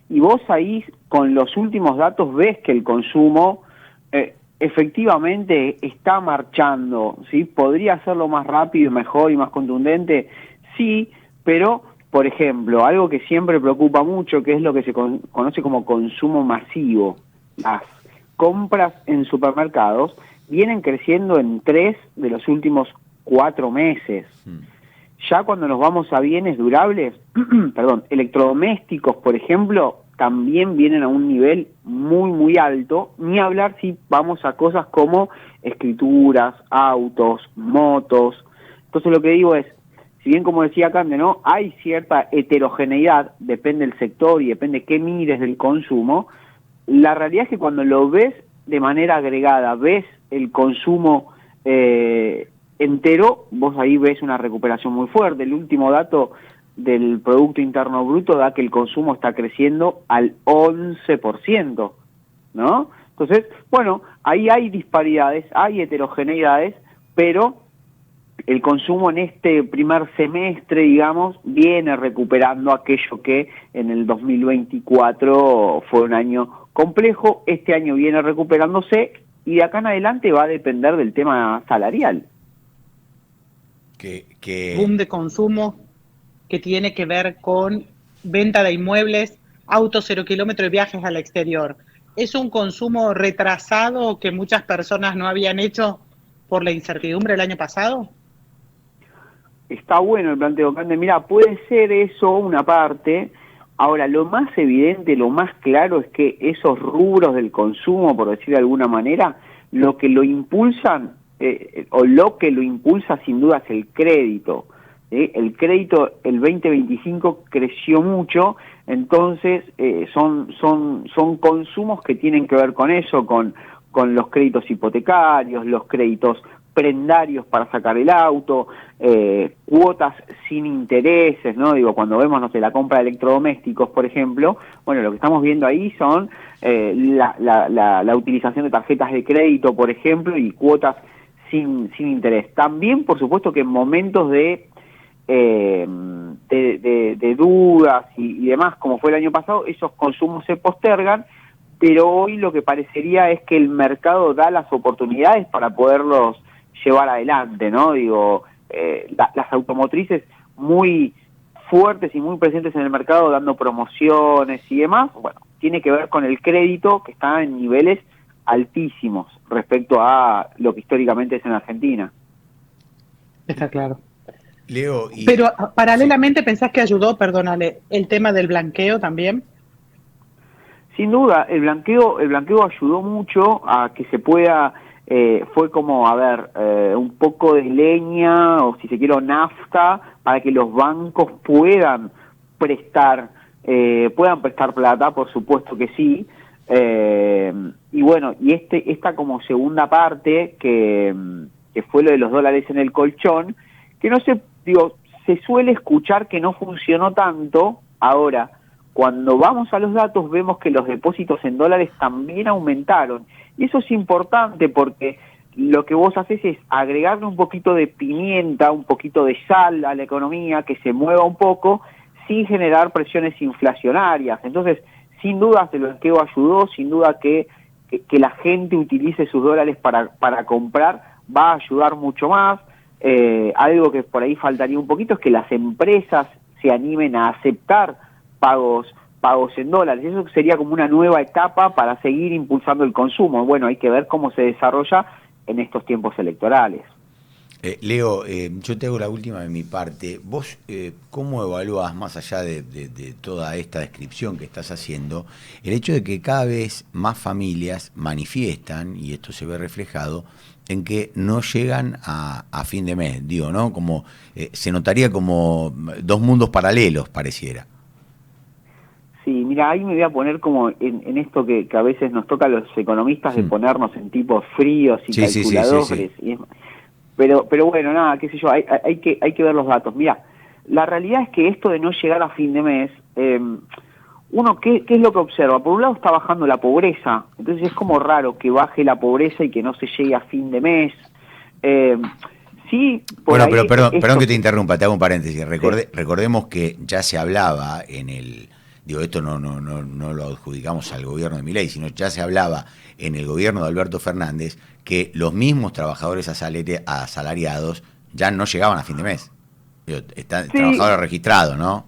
Y vos ahí, con los últimos datos, ves que el consumo efectivamente está marchando, ¿sí? ¿Podría hacerlo más rápido, mejor y más contundente? Sí, pero, por ejemplo, algo que siempre preocupa mucho, que es lo que se conoce como consumo masivo. Las compras en supermercados vienen creciendo en 3 de los últimos 4 meses. Ya cuando nos vamos a bienes durables, electrodomésticos, por ejemplo, también vienen a un nivel muy, muy alto, ni hablar si vamos a cosas como escrituras, autos, motos. Entonces lo que digo es, si bien como decía Cande, ¿no? Hay cierta heterogeneidad, depende del sector y depende qué mires del consumo, la realidad es que cuando lo ves de manera agregada, ves el consumo entero, vos ahí ves una recuperación muy fuerte. El último dato del Producto Interno Bruto da que el consumo está creciendo al 11%, ¿no? Entonces, bueno, ahí hay disparidades, hay heterogeneidades, pero el consumo en este primer semestre, digamos, viene recuperando aquello que en el 2024 fue un año complejo. Este año viene recuperándose y de acá en adelante va a depender del tema salarial. Boom de consumo que tiene que ver con venta de inmuebles, autos 0 kilómetros y viajes al exterior. ¿Es un consumo retrasado que muchas personas no habían hecho por la incertidumbre el año pasado? Está bueno el planteo, Cande. Mira, puede ser eso una parte. Ahora, lo más evidente, lo más claro es que esos rubros del consumo, por decir de alguna manera, lo que lo impulsa sin duda es el crédito, ¿sí? El crédito el 2025 creció mucho, entonces son consumos que tienen que ver con eso, con los créditos hipotecarios, los créditos prendarios para sacar el auto, cuotas sin intereses, ¿no? Digo, cuando vemos, no sé, la compra de electrodomésticos, por ejemplo, bueno, lo que estamos viendo ahí son la utilización de tarjetas de crédito, por ejemplo, y cuotas sin interés. También, por supuesto, que en momentos de dudas y demás, como fue el año pasado, esos consumos se postergan, pero hoy lo que parecería es que el mercado da las oportunidades para poderlos llevar adelante, ¿no? Digo, las automotrices muy fuertes y muy presentes en el mercado dando promociones y demás, bueno, tiene que ver con el crédito que está en niveles altísimos respecto a lo que históricamente es en Argentina. Está claro. Leo, pero paralelamente, ¿pensás que ayudó, perdónale, el tema del blanqueo también? Sin duda, el blanqueo ayudó mucho a que se pueda, fue como, un poco de leña, o si se quiere, nafta, para que los bancos puedan prestar plata, por supuesto que sí. Y bueno, y esta como segunda parte, que fue lo de los dólares en el colchón, que no se, se suele escuchar que no funcionó tanto. Ahora, cuando vamos a los datos, vemos que los depósitos en dólares también aumentaron. Y eso es importante porque lo que vos haces es agregarle un poquito de pimienta, un poquito de sal a la economía, que se mueva un poco, sin generar presiones inflacionarias. Entonces, sin duda el blanqueo ayudó, sin duda que la gente utilice sus dólares para comprar va a ayudar mucho más. Algo que por ahí faltaría un poquito es que las empresas se animen a aceptar pagos en dólares. Eso sería como una nueva etapa para seguir impulsando el consumo. Bueno, hay que ver cómo se desarrolla en estos tiempos electorales. Leo, yo te hago la última de mi parte. Vos, ¿cómo evalúas, más allá de toda esta descripción que estás haciendo, el hecho de que cada vez más familias manifiestan, y esto se ve reflejado, en que no llegan a fin de mes, digo, ¿no? Como se notaría como dos mundos paralelos, pareciera. Sí, mira, ahí me voy a poner como en esto que a veces nos toca a los economistas de ponernos en tipos fríos y calculadores. Sí. Pero bueno, nada, qué sé yo, hay que ver los datos. Mira, la realidad es que esto de no llegar a fin de mes, uno, ¿qué es lo que observa? Por un lado está bajando la pobreza, entonces es como raro que baje la pobreza y que no se llegue a fin de mes. Sí, bueno, pero perdón que te interrumpa, te hago un paréntesis. Recordemos que ya se hablaba en el... Digo, esto no lo adjudicamos al gobierno de Milei, sino ya se hablaba en el gobierno de Alberto Fernández que los mismos trabajadores asalariados ya no llegaban a fin de mes. Digo, están trabajadores registrados, ¿no?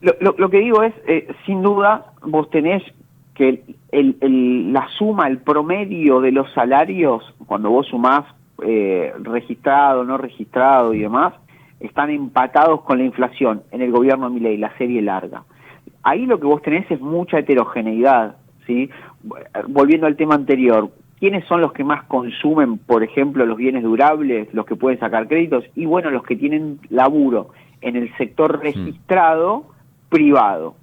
Lo que digo es, sin duda, vos tenés que la suma, el promedio de los salarios, cuando vos sumás registrado, no registrado y demás, están empatados con la inflación en el gobierno de Milei, la serie larga. Ahí lo que vos tenés es mucha heterogeneidad, ¿sí? Volviendo al tema anterior, ¿quiénes son los que más consumen, por ejemplo, los bienes durables, los que pueden sacar créditos? Y bueno, los que tienen laburo en el sector registrado privado,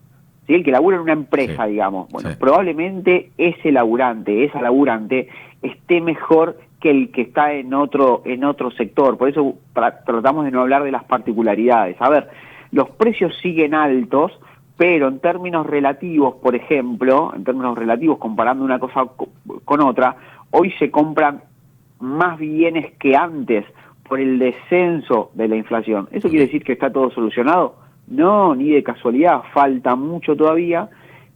¿sí? El que labura en una empresa, digamos. Bueno, probablemente esa laburante esté mejor que el que está en otro sector. Por eso tratamos de no hablar de las particularidades. A ver, los precios siguen altos, pero en términos relativos, por ejemplo, comparando una cosa con otra, hoy se compran más bienes que antes por el descenso de la inflación. ¿Eso quiere decir que está todo solucionado? No, ni de casualidad, falta mucho todavía,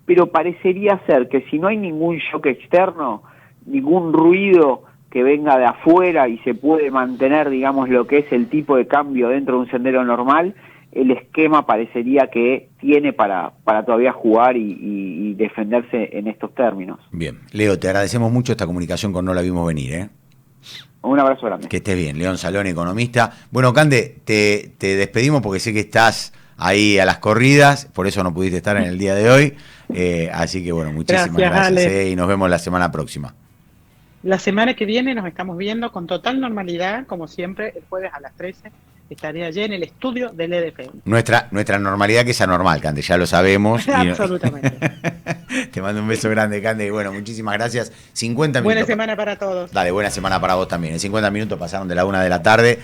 pero parecería ser que si no hay ningún shock externo, ningún ruido que venga de afuera y se puede mantener, digamos, lo que es el tipo de cambio dentro de un sendero normal, el esquema parecería que tiene para todavía jugar y defenderse en estos términos. Bien, Leo, te agradecemos mucho esta comunicación con No la vimos venir, ¿eh? Un abrazo grande. Que estés bien, León Salón, economista. Bueno, Cande, te despedimos porque sé que estás ahí a las corridas, por eso no pudiste estar en el día de hoy, así que bueno, muchísimas gracias y nos vemos la semana próxima. La semana que viene nos estamos viendo con total normalidad, como siempre, el jueves a las 13 estaré allí en el estudio del EDF. Nuestra normalidad que es anormal, Cande, ya lo sabemos. Absolutamente. Te mando un beso grande, Cande. Bueno, muchísimas gracias. 50 minutos. Buena semana para todos. Dale, buena semana para vos también. En 50 minutos pasaron de la 1 de la tarde.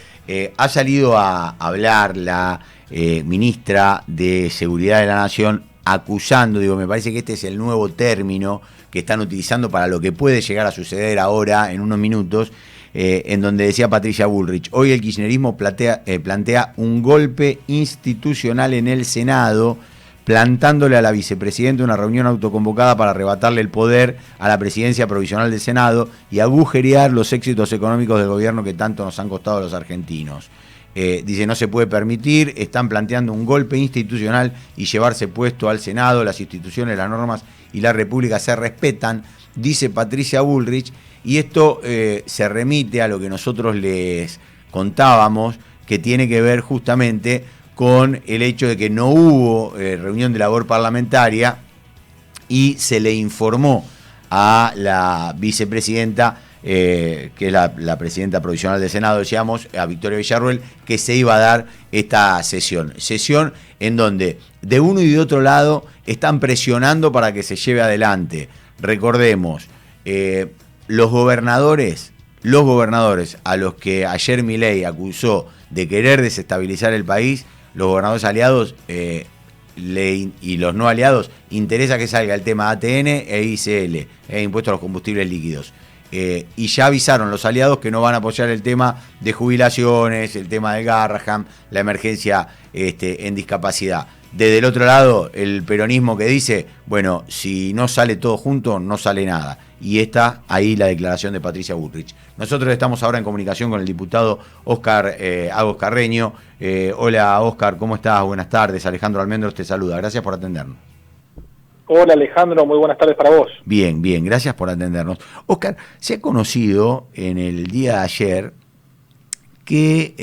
Ha salido a hablar la ministra de Seguridad de la Nación acusando, me parece que este es el nuevo término que están utilizando para lo que puede llegar a suceder ahora en unos minutos, en donde decía Patricia Bullrich: hoy el kirchnerismo plantea un golpe institucional en el Senado, plantándole a la vicepresidenta una reunión autoconvocada para arrebatarle el poder a la presidencia provisional del Senado y agujerear los éxitos económicos del gobierno que tanto nos han costado a los argentinos. Dice, no se puede permitir, están planteando un golpe institucional y llevarse puesto al Senado, las instituciones, las normas y la República se respetan, dice Patricia Bullrich, y esto se remite a lo que nosotros les contábamos, que tiene que ver justamente con el hecho de que no hubo reunión de labor parlamentaria y se le informó a la vicepresidenta, que es la presidenta provisional del Senado, decíamos, a Victoria Villarruel, que se iba a dar esta sesión en donde de uno y de otro lado están presionando para que se lleve adelante. Recordemos, los gobernadores a los que ayer Milei acusó de querer desestabilizar el país, los gobernadores aliados y los no aliados, interesa que salga el tema ATN e ICL, impuesto a los combustibles líquidos. Y ya avisaron los aliados que no van a apoyar el tema de jubilaciones, el tema de Garrahan, la emergencia en discapacidad. Desde el otro lado, el peronismo que dice, bueno, si no sale todo junto, no sale nada. Y está ahí la declaración de Patricia Bullrich. Nosotros estamos ahora en comunicación con el diputado Óscar Agos Carreño. Hola, Óscar, ¿cómo estás? Buenas tardes. Alejandro Almendros te saluda. Gracias por atendernos. Hola Alejandro, muy buenas tardes para vos. Bien, gracias por atendernos. Óscar, se ha conocido en el día de ayer que,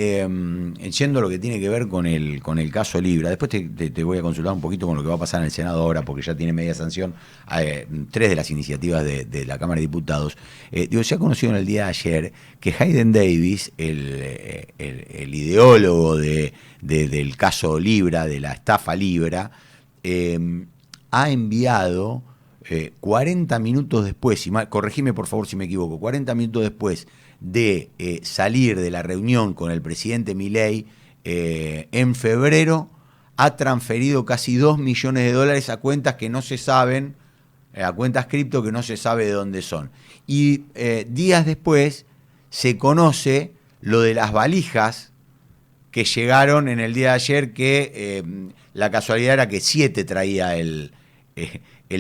yendo a lo que tiene que ver con el caso Libra, después te voy a consultar un poquito con lo que va a pasar en el Senado ahora, porque ya tiene media sanción 3 de las iniciativas de la Cámara de Diputados. Se ha conocido en el día de ayer que Hayden Davis, el ideólogo del caso Libra, de la estafa Libra, ha enviado 40 minutos después, corregime por favor si me equivoco, 40 minutos después de salir de la reunión con el presidente Milei en febrero, ha transferido casi $2 millones a cuentas que no se saben, a cuentas cripto que no se sabe de dónde son. Y días después se conoce lo de las valijas que llegaron en el día de ayer, que la casualidad era que 7 traía el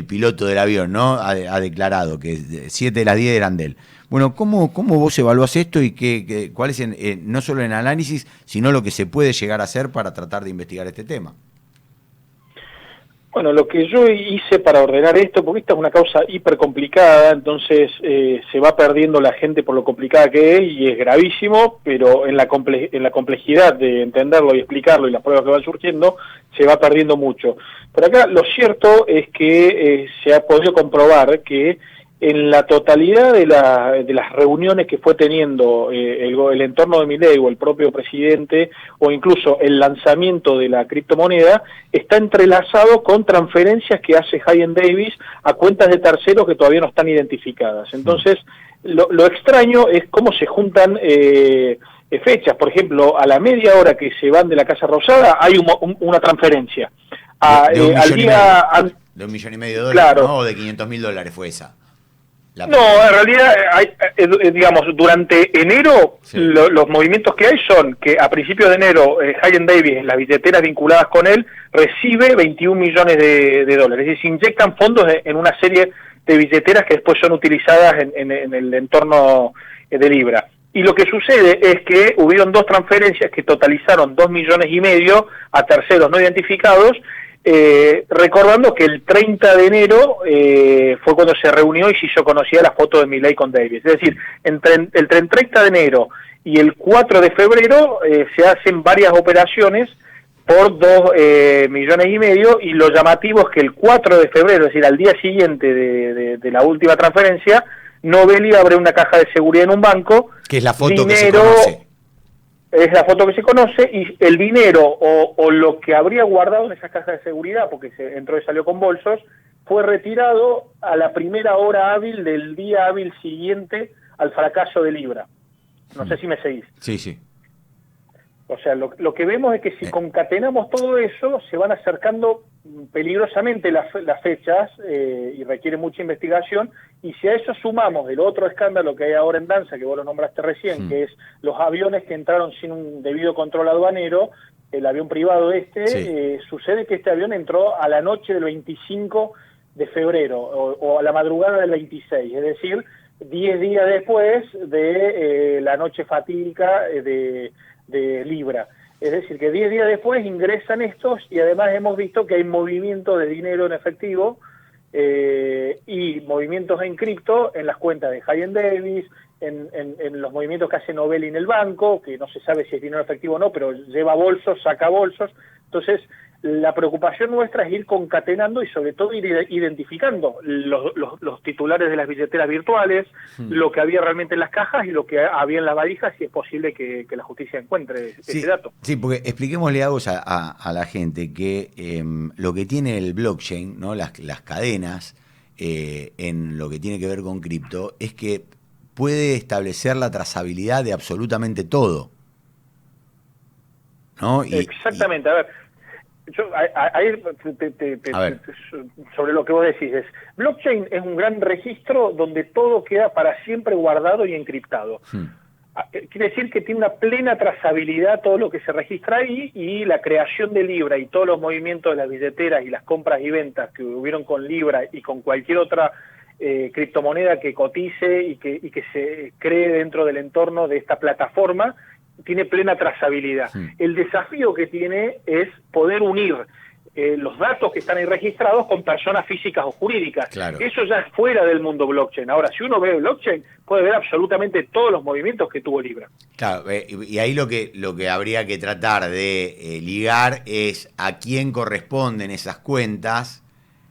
piloto del avión, ¿no? Ha declarado que 7 de las 10 eran de él. Bueno, ¿cómo vos evaluás esto y cuál es no solo el análisis, sino lo que se puede llegar a hacer para tratar de investigar este tema? Bueno, lo que yo hice para ordenar esto, porque esta es una causa hiper complicada, entonces se va perdiendo la gente por lo complicada que es, y es gravísimo, pero en la complejidad de entenderlo y explicarlo y las pruebas que van surgiendo, se va perdiendo mucho. Pero acá lo cierto es que se ha podido comprobar que en la totalidad de las reuniones que fue teniendo el entorno de Milei o el propio presidente, o incluso el lanzamiento de la criptomoneda, está entrelazado con transferencias que hace Hayden Davis a cuentas de terceros que todavía no están identificadas. Entonces, lo extraño es cómo se juntan fechas. Por ejemplo, a la media hora que se van de la Casa Rosada hay una transferencia. De $1,5 millones, claro, ¿no? O de $500.000 fue esa. No, en realidad, digamos, durante enero, sí, los movimientos que hay son que a principios de enero, Hayden Davis, en las billeteras vinculadas con él, recibe $21 millones. Es decir, se inyectan fondos en una serie de billeteras que después son utilizadas en el entorno de Libra. Y lo que sucede es que hubieron 2 transferencias que totalizaron $2,5 millones a terceros no identificados, recordando que el 30 de enero fue cuando se reunió y se hizo conocida la foto de Milei con Davis. Es decir, entre el 30 de enero y el 4 de febrero se hacen varias operaciones por $2,5 millones, y lo llamativo es que el 4 de febrero, es decir, al día siguiente de la última transferencia, Novelli abre una caja de seguridad en un banco. Que es la foto que se conoce. Es la foto que se conoce, y el dinero o lo que habría guardado en esas cajas de seguridad, porque se entró y salió con bolsos, fue retirado a la primera hora hábil del día hábil siguiente al fracaso de Libra. No sé si me seguís. Sí, sí. O sea, lo que vemos es que si concatenamos todo eso, se van acercando peligrosamente las fechas y requiere mucha investigación, y si a eso sumamos el otro escándalo que hay ahora en danza, que vos lo nombraste recién, que es los aviones que entraron sin un debido control aduanero, el avión privado sucede que este avión entró a la noche del 25 de febrero o a la madrugada del 26, es decir, 10 días después de la noche fatídica de Libra. Es decir, que 10 días después ingresan estos, y además hemos visto que hay movimientos de dinero en efectivo y movimientos en cripto en las cuentas de High Davis, en los movimientos que hace Novelli en el banco, que no se sabe si es dinero efectivo o no, pero lleva bolsos, saca bolsos. Entonces, la preocupación nuestra es ir concatenando y sobre todo ir identificando los titulares de las billeteras virtuales, lo que había realmente en las cajas y lo que había en las valijas, si es posible que la justicia encuentre ese dato. Sí, porque expliquémosle a la gente que lo que tiene el blockchain, ¿no? Las cadenas, en lo que tiene que ver con cripto, es que puede establecer la trazabilidad de absolutamente todo, ¿no? Exactamente, a ver, sobre lo que vos decís, blockchain es un gran registro donde todo queda para siempre guardado y encriptado. Quiere decir que tiene una plena trazabilidad todo lo que se registra ahí, y la creación de Libra y todos los movimientos de las billeteras y las compras y ventas que hubieron con Libra y con cualquier otra criptomoneda que cotice y que se cree dentro del entorno de esta plataforma, tiene plena trazabilidad. El desafío que tiene es poder unir los datos que están ahí registrados con personas físicas o jurídicas. Claro. Eso ya es fuera del mundo blockchain. Ahora, si uno ve blockchain, puede ver absolutamente todos los movimientos que tuvo Libra. Claro, y ahí lo que habría que tratar de ligar es a quién corresponden esas cuentas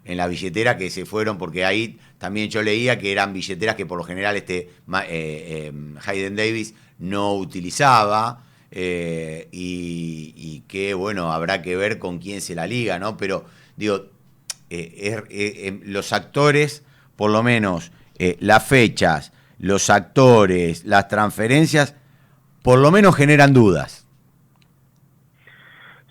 en la billetera que se fueron, porque ahí también yo leía que eran billeteras que por lo general Hayden Davis no utilizaba, y que, bueno, habrá que ver con quién se la liga, ¿no? Pero, digo, los actores, por lo menos, las fechas, los actores, las transferencias, por lo menos generan dudas.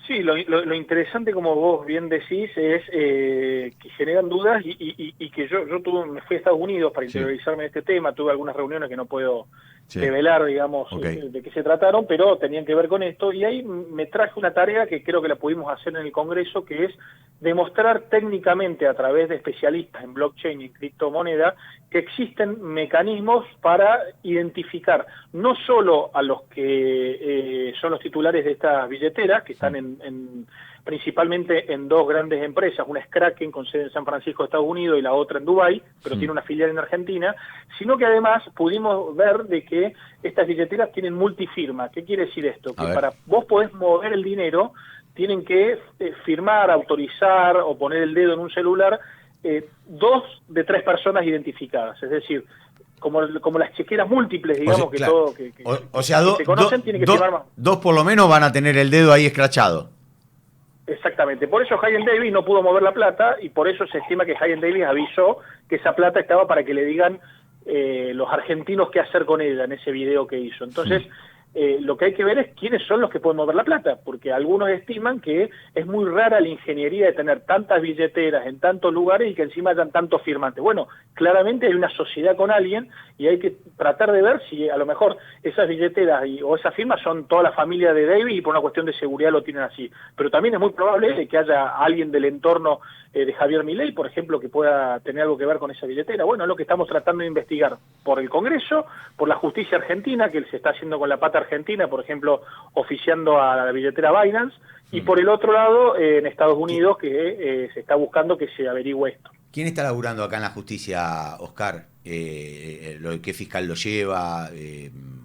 Sí, lo interesante, como vos bien decís, es que generan dudas y que yo me fui a Estados Unidos para interiorizarme en este tema, tuve algunas reuniones que no puedo develar, digamos, de qué se trataron, pero tenían que ver con esto, y ahí me traje una tarea que creo que la pudimos hacer en el Congreso, que es demostrar técnicamente a través de especialistas en blockchain y criptomoneda que existen mecanismos para identificar no solo a los que son los titulares de estas billeteras, que están principalmente en dos grandes empresas, una es Kraken con sede en San Francisco, Estados Unidos, y la otra en Dubái, pero tiene una filial en Argentina, sino que además pudimos ver de que estas billeteras tienen multifirma. ¿Qué quiere decir esto? Que para vos podés mover el dinero, tienen que firmar, autorizar o poner el dedo en un celular 2 de 3 personas identificadas, es decir, como las chequeras múltiples, digamos, que todo que se conocen, tienen que firmar más. 2 por lo menos van a tener el dedo ahí escrachado. Exactamente, por eso High Davis no pudo mover la plata, y por eso se estima que High Davis avisó que esa plata estaba para que le digan los argentinos qué hacer con ella en ese video que hizo. Entonces, lo que hay que ver es quiénes son los que pueden mover la plata, porque algunos estiman que es muy rara la ingeniería de tener tantas billeteras en tantos lugares y que encima hayan tantos firmantes. Bueno, claramente hay una sociedad con alguien, y hay que tratar de ver si a lo mejor esas billeteras o esas firmas son toda la familia de Davis y por una cuestión de seguridad lo tienen así. Pero también es muy probable de que haya alguien del entorno de Javier Milei, por ejemplo, que pueda tener algo que ver con esa billetera. Bueno, es lo que estamos tratando de investigar por el Congreso, por la justicia argentina, que se está haciendo con la pata argentina, por ejemplo, oficiando a la billetera Binance, y por el otro lado, en Estados Unidos, que se está buscando que se averigüe esto. ¿Quién está laburando acá en la justicia, Oscar? ¿Qué fiscal lo lleva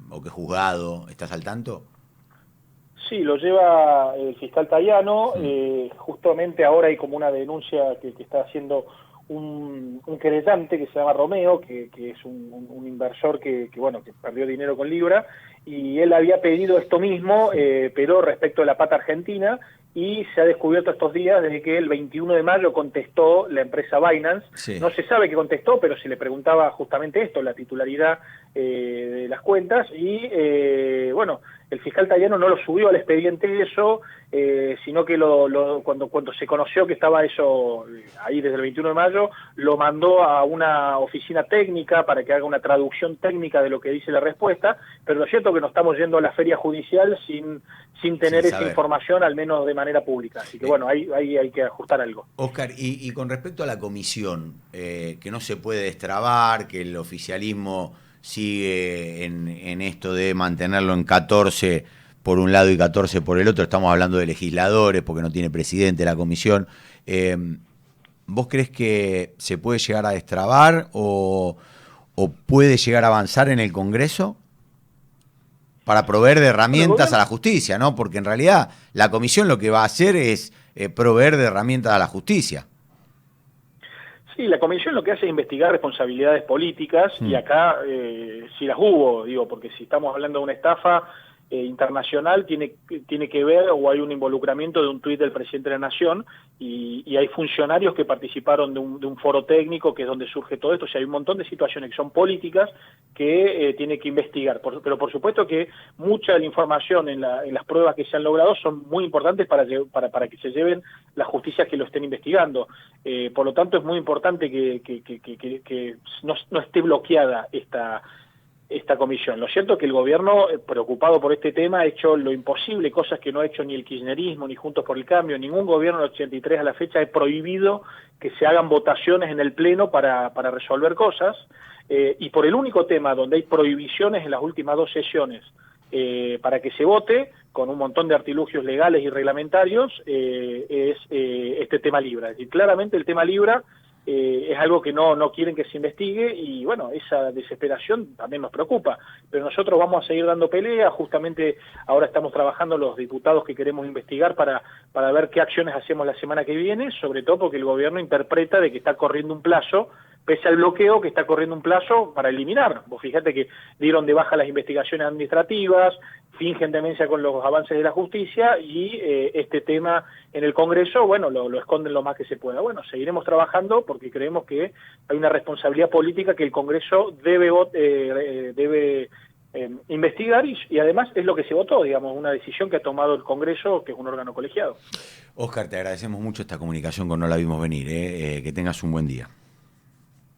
o qué juzgado? ¿Estás al tanto? Sí, lo lleva el fiscal Tayano. Justamente ahora hay como una denuncia que está haciendo un querellante que se llama Romeo, que es un inversor que perdió dinero con Libra, y él había pedido esto mismo, pero respecto de la pata argentina, y se ha descubierto estos días desde que el 21 de mayo contestó la empresa Binance. Sí. No se sabe qué contestó, pero se le preguntaba justamente esto, la titularidad de las cuentas, y el fiscal Tayano no lo subió al expediente eso, sino que cuando se conoció que estaba eso ahí desde el 21 de mayo, lo mandó a una oficina técnica para que haga una traducción técnica de lo que dice la respuesta, pero lo cierto es que nos estamos yendo a la feria judicial sin tener esa información, al menos de manera pública. Así que ahí hay que ajustar algo. Oscar, y con respecto a la comisión, que no se puede destrabar, que el oficialismo sigue en esto de mantenerlo en 14 por un lado y 14 por el otro, estamos hablando de legisladores porque no tiene presidente la comisión, ¿vos crees que se puede llegar a destrabar o puede llegar a avanzar en el Congreso para proveer de herramientas a la justicia, ¿no? Porque en realidad la comisión lo que va a hacer es proveer de herramientas a la justicia. Sí, la comisión lo que hace es investigar responsabilidades políticas y acá si las hubo, porque si estamos hablando de una estafa internacional tiene que ver o hay un involucramiento de un tuit del presidente de la Nación y hay funcionarios que participaron de un foro técnico que es donde surge todo esto. O sea, hay un montón de situaciones que son políticas que tiene que investigar. Pero por supuesto que mucha de la información en las pruebas que se han logrado son muy importantes para que se lleven las justicias que lo estén investigando. Por lo tanto, es muy importante que no esté bloqueada esta comisión. Lo cierto es que el gobierno, preocupado por este tema, ha hecho lo imposible, cosas que no ha hecho ni el kirchnerismo, ni Juntos por el Cambio, ningún gobierno del 83 a la fecha ha prohibido que se hagan votaciones en el Pleno para resolver cosas, y por el único tema donde hay prohibiciones en las últimas 2 sesiones para que se vote, con un montón de artilugios legales y reglamentarios, es este tema Libra. Es decir, claramente el tema Libra es algo que no quieren que se investigue y esa desesperación también nos preocupa, pero nosotros vamos a seguir dando pelea. Justamente ahora estamos trabajando los diputados que queremos investigar para ver qué acciones hacemos la semana que viene, sobre todo porque el gobierno interpreta de que está corriendo un plazo, pese al bloqueo, que está corriendo un plazo para eliminar. Vos fíjate que dieron de baja las investigaciones administrativas, fingen demencia con los avances de la justicia y este tema en el Congreso, lo esconden lo más que se pueda. Seguiremos trabajando porque creemos que hay una responsabilidad política que el Congreso debe investigar y además es lo que se votó, una decisión que ha tomado el Congreso, que es un órgano colegiado. Oscar, te agradecemos mucho esta comunicación con No la vimos venir, que tengas un buen día.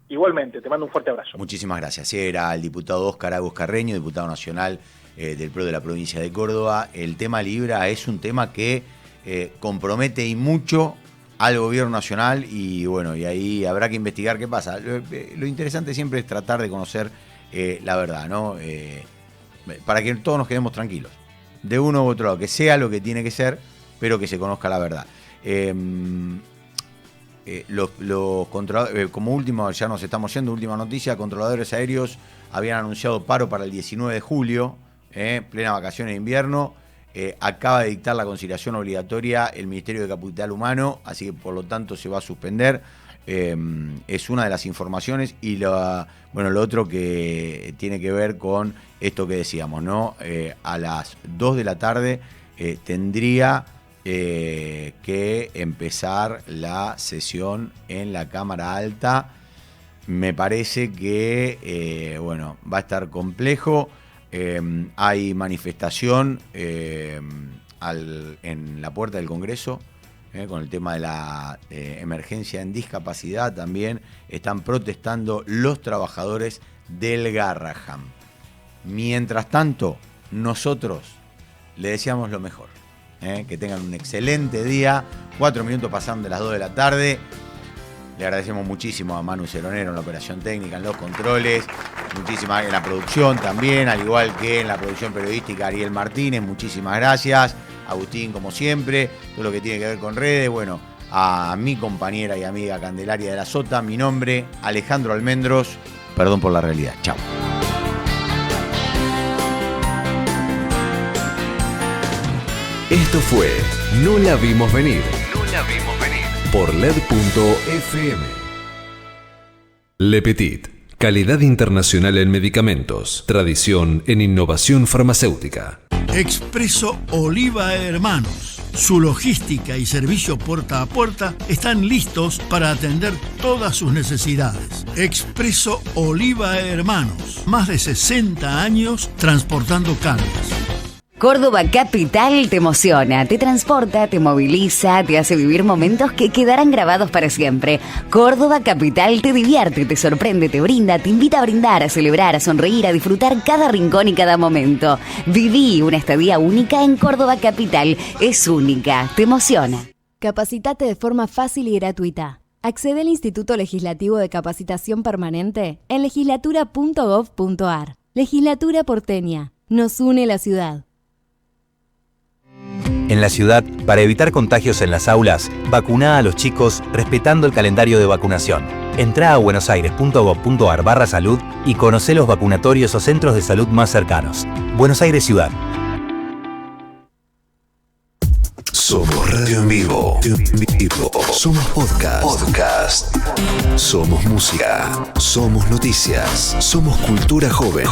Igualmente, te mando un fuerte abrazo. Muchísimas gracias. Era el diputado Oscar Agos Carreño, diputado nacional del PRO de la provincia de Córdoba. El tema Libra es un tema que compromete y mucho al gobierno nacional y ahí habrá que investigar qué pasa. Lo interesante siempre es tratar de conocer la verdad, ¿no? Para que todos nos quedemos tranquilos, de uno u otro lado, que sea lo que tiene que ser, pero que se conozca la verdad. Los controladores, como último, ya nos estamos yendo, última noticia, controladores aéreos habían anunciado paro para el 19 de julio, plena vacaciones de invierno. Acaba de dictar la conciliación obligatoria el Ministerio de Capital Humano, así que por lo tanto se va a suspender. Es una de las informaciones y lo otro que tiene que ver con esto que decíamos, ¿no? A las 2 de la tarde tendría que empezar la sesión en la Cámara Alta. Me parece que va a estar complejo. Hay manifestación en la puerta del Congreso con el tema de la emergencia en discapacidad. También están protestando los trabajadores del Garraham. Mientras tanto, nosotros le deseamos lo mejor. Que tengan un excelente día. 4 minutos pasaron de las 2 de la tarde. Le agradecemos muchísimo a Manu Ceronero en la operación técnica, en los controles, muchísimas en la producción también, al igual que en la producción periodística Ariel Martínez, muchísimas gracias. Agustín, como siempre, todo lo que tiene que ver con redes, a mi compañera y amiga Candelaria de la Sota, mi nombre, Alejandro Almendros, perdón por la realidad. Chao. Esto fue No la vimos venir. No la vimos venir. Por LED.fm. Le Petit. Calidad internacional en medicamentos. Tradición en innovación farmacéutica. Expreso Oliva Hermanos. Su logística y servicio puerta a puerta están listos para atender todas sus necesidades. Expreso Oliva Hermanos. Más de 60 años transportando cargas. Córdoba Capital te emociona, te transporta, te moviliza, te hace vivir momentos que quedarán grabados para siempre. Córdoba Capital te divierte, te sorprende, te brinda, te invita a brindar, a celebrar, a sonreír, a disfrutar cada rincón y cada momento. Viví una estadía única en Córdoba Capital. Es única, te emociona. Capacitate de forma fácil y gratuita. Accede al Instituto Legislativo de Capacitación Permanente en legislatura.gov.ar. Legislatura porteña. Nos une la ciudad. En la ciudad, para evitar contagios en las aulas, vacuná a los chicos respetando el calendario de vacunación. Entrá a buenosaires.gov.ar/salud y conocé los vacunatorios o centros de salud más cercanos. Buenos Aires Ciudad. Somos radio en vivo. Somos podcast. Somos música. Somos noticias. Somos cultura joven.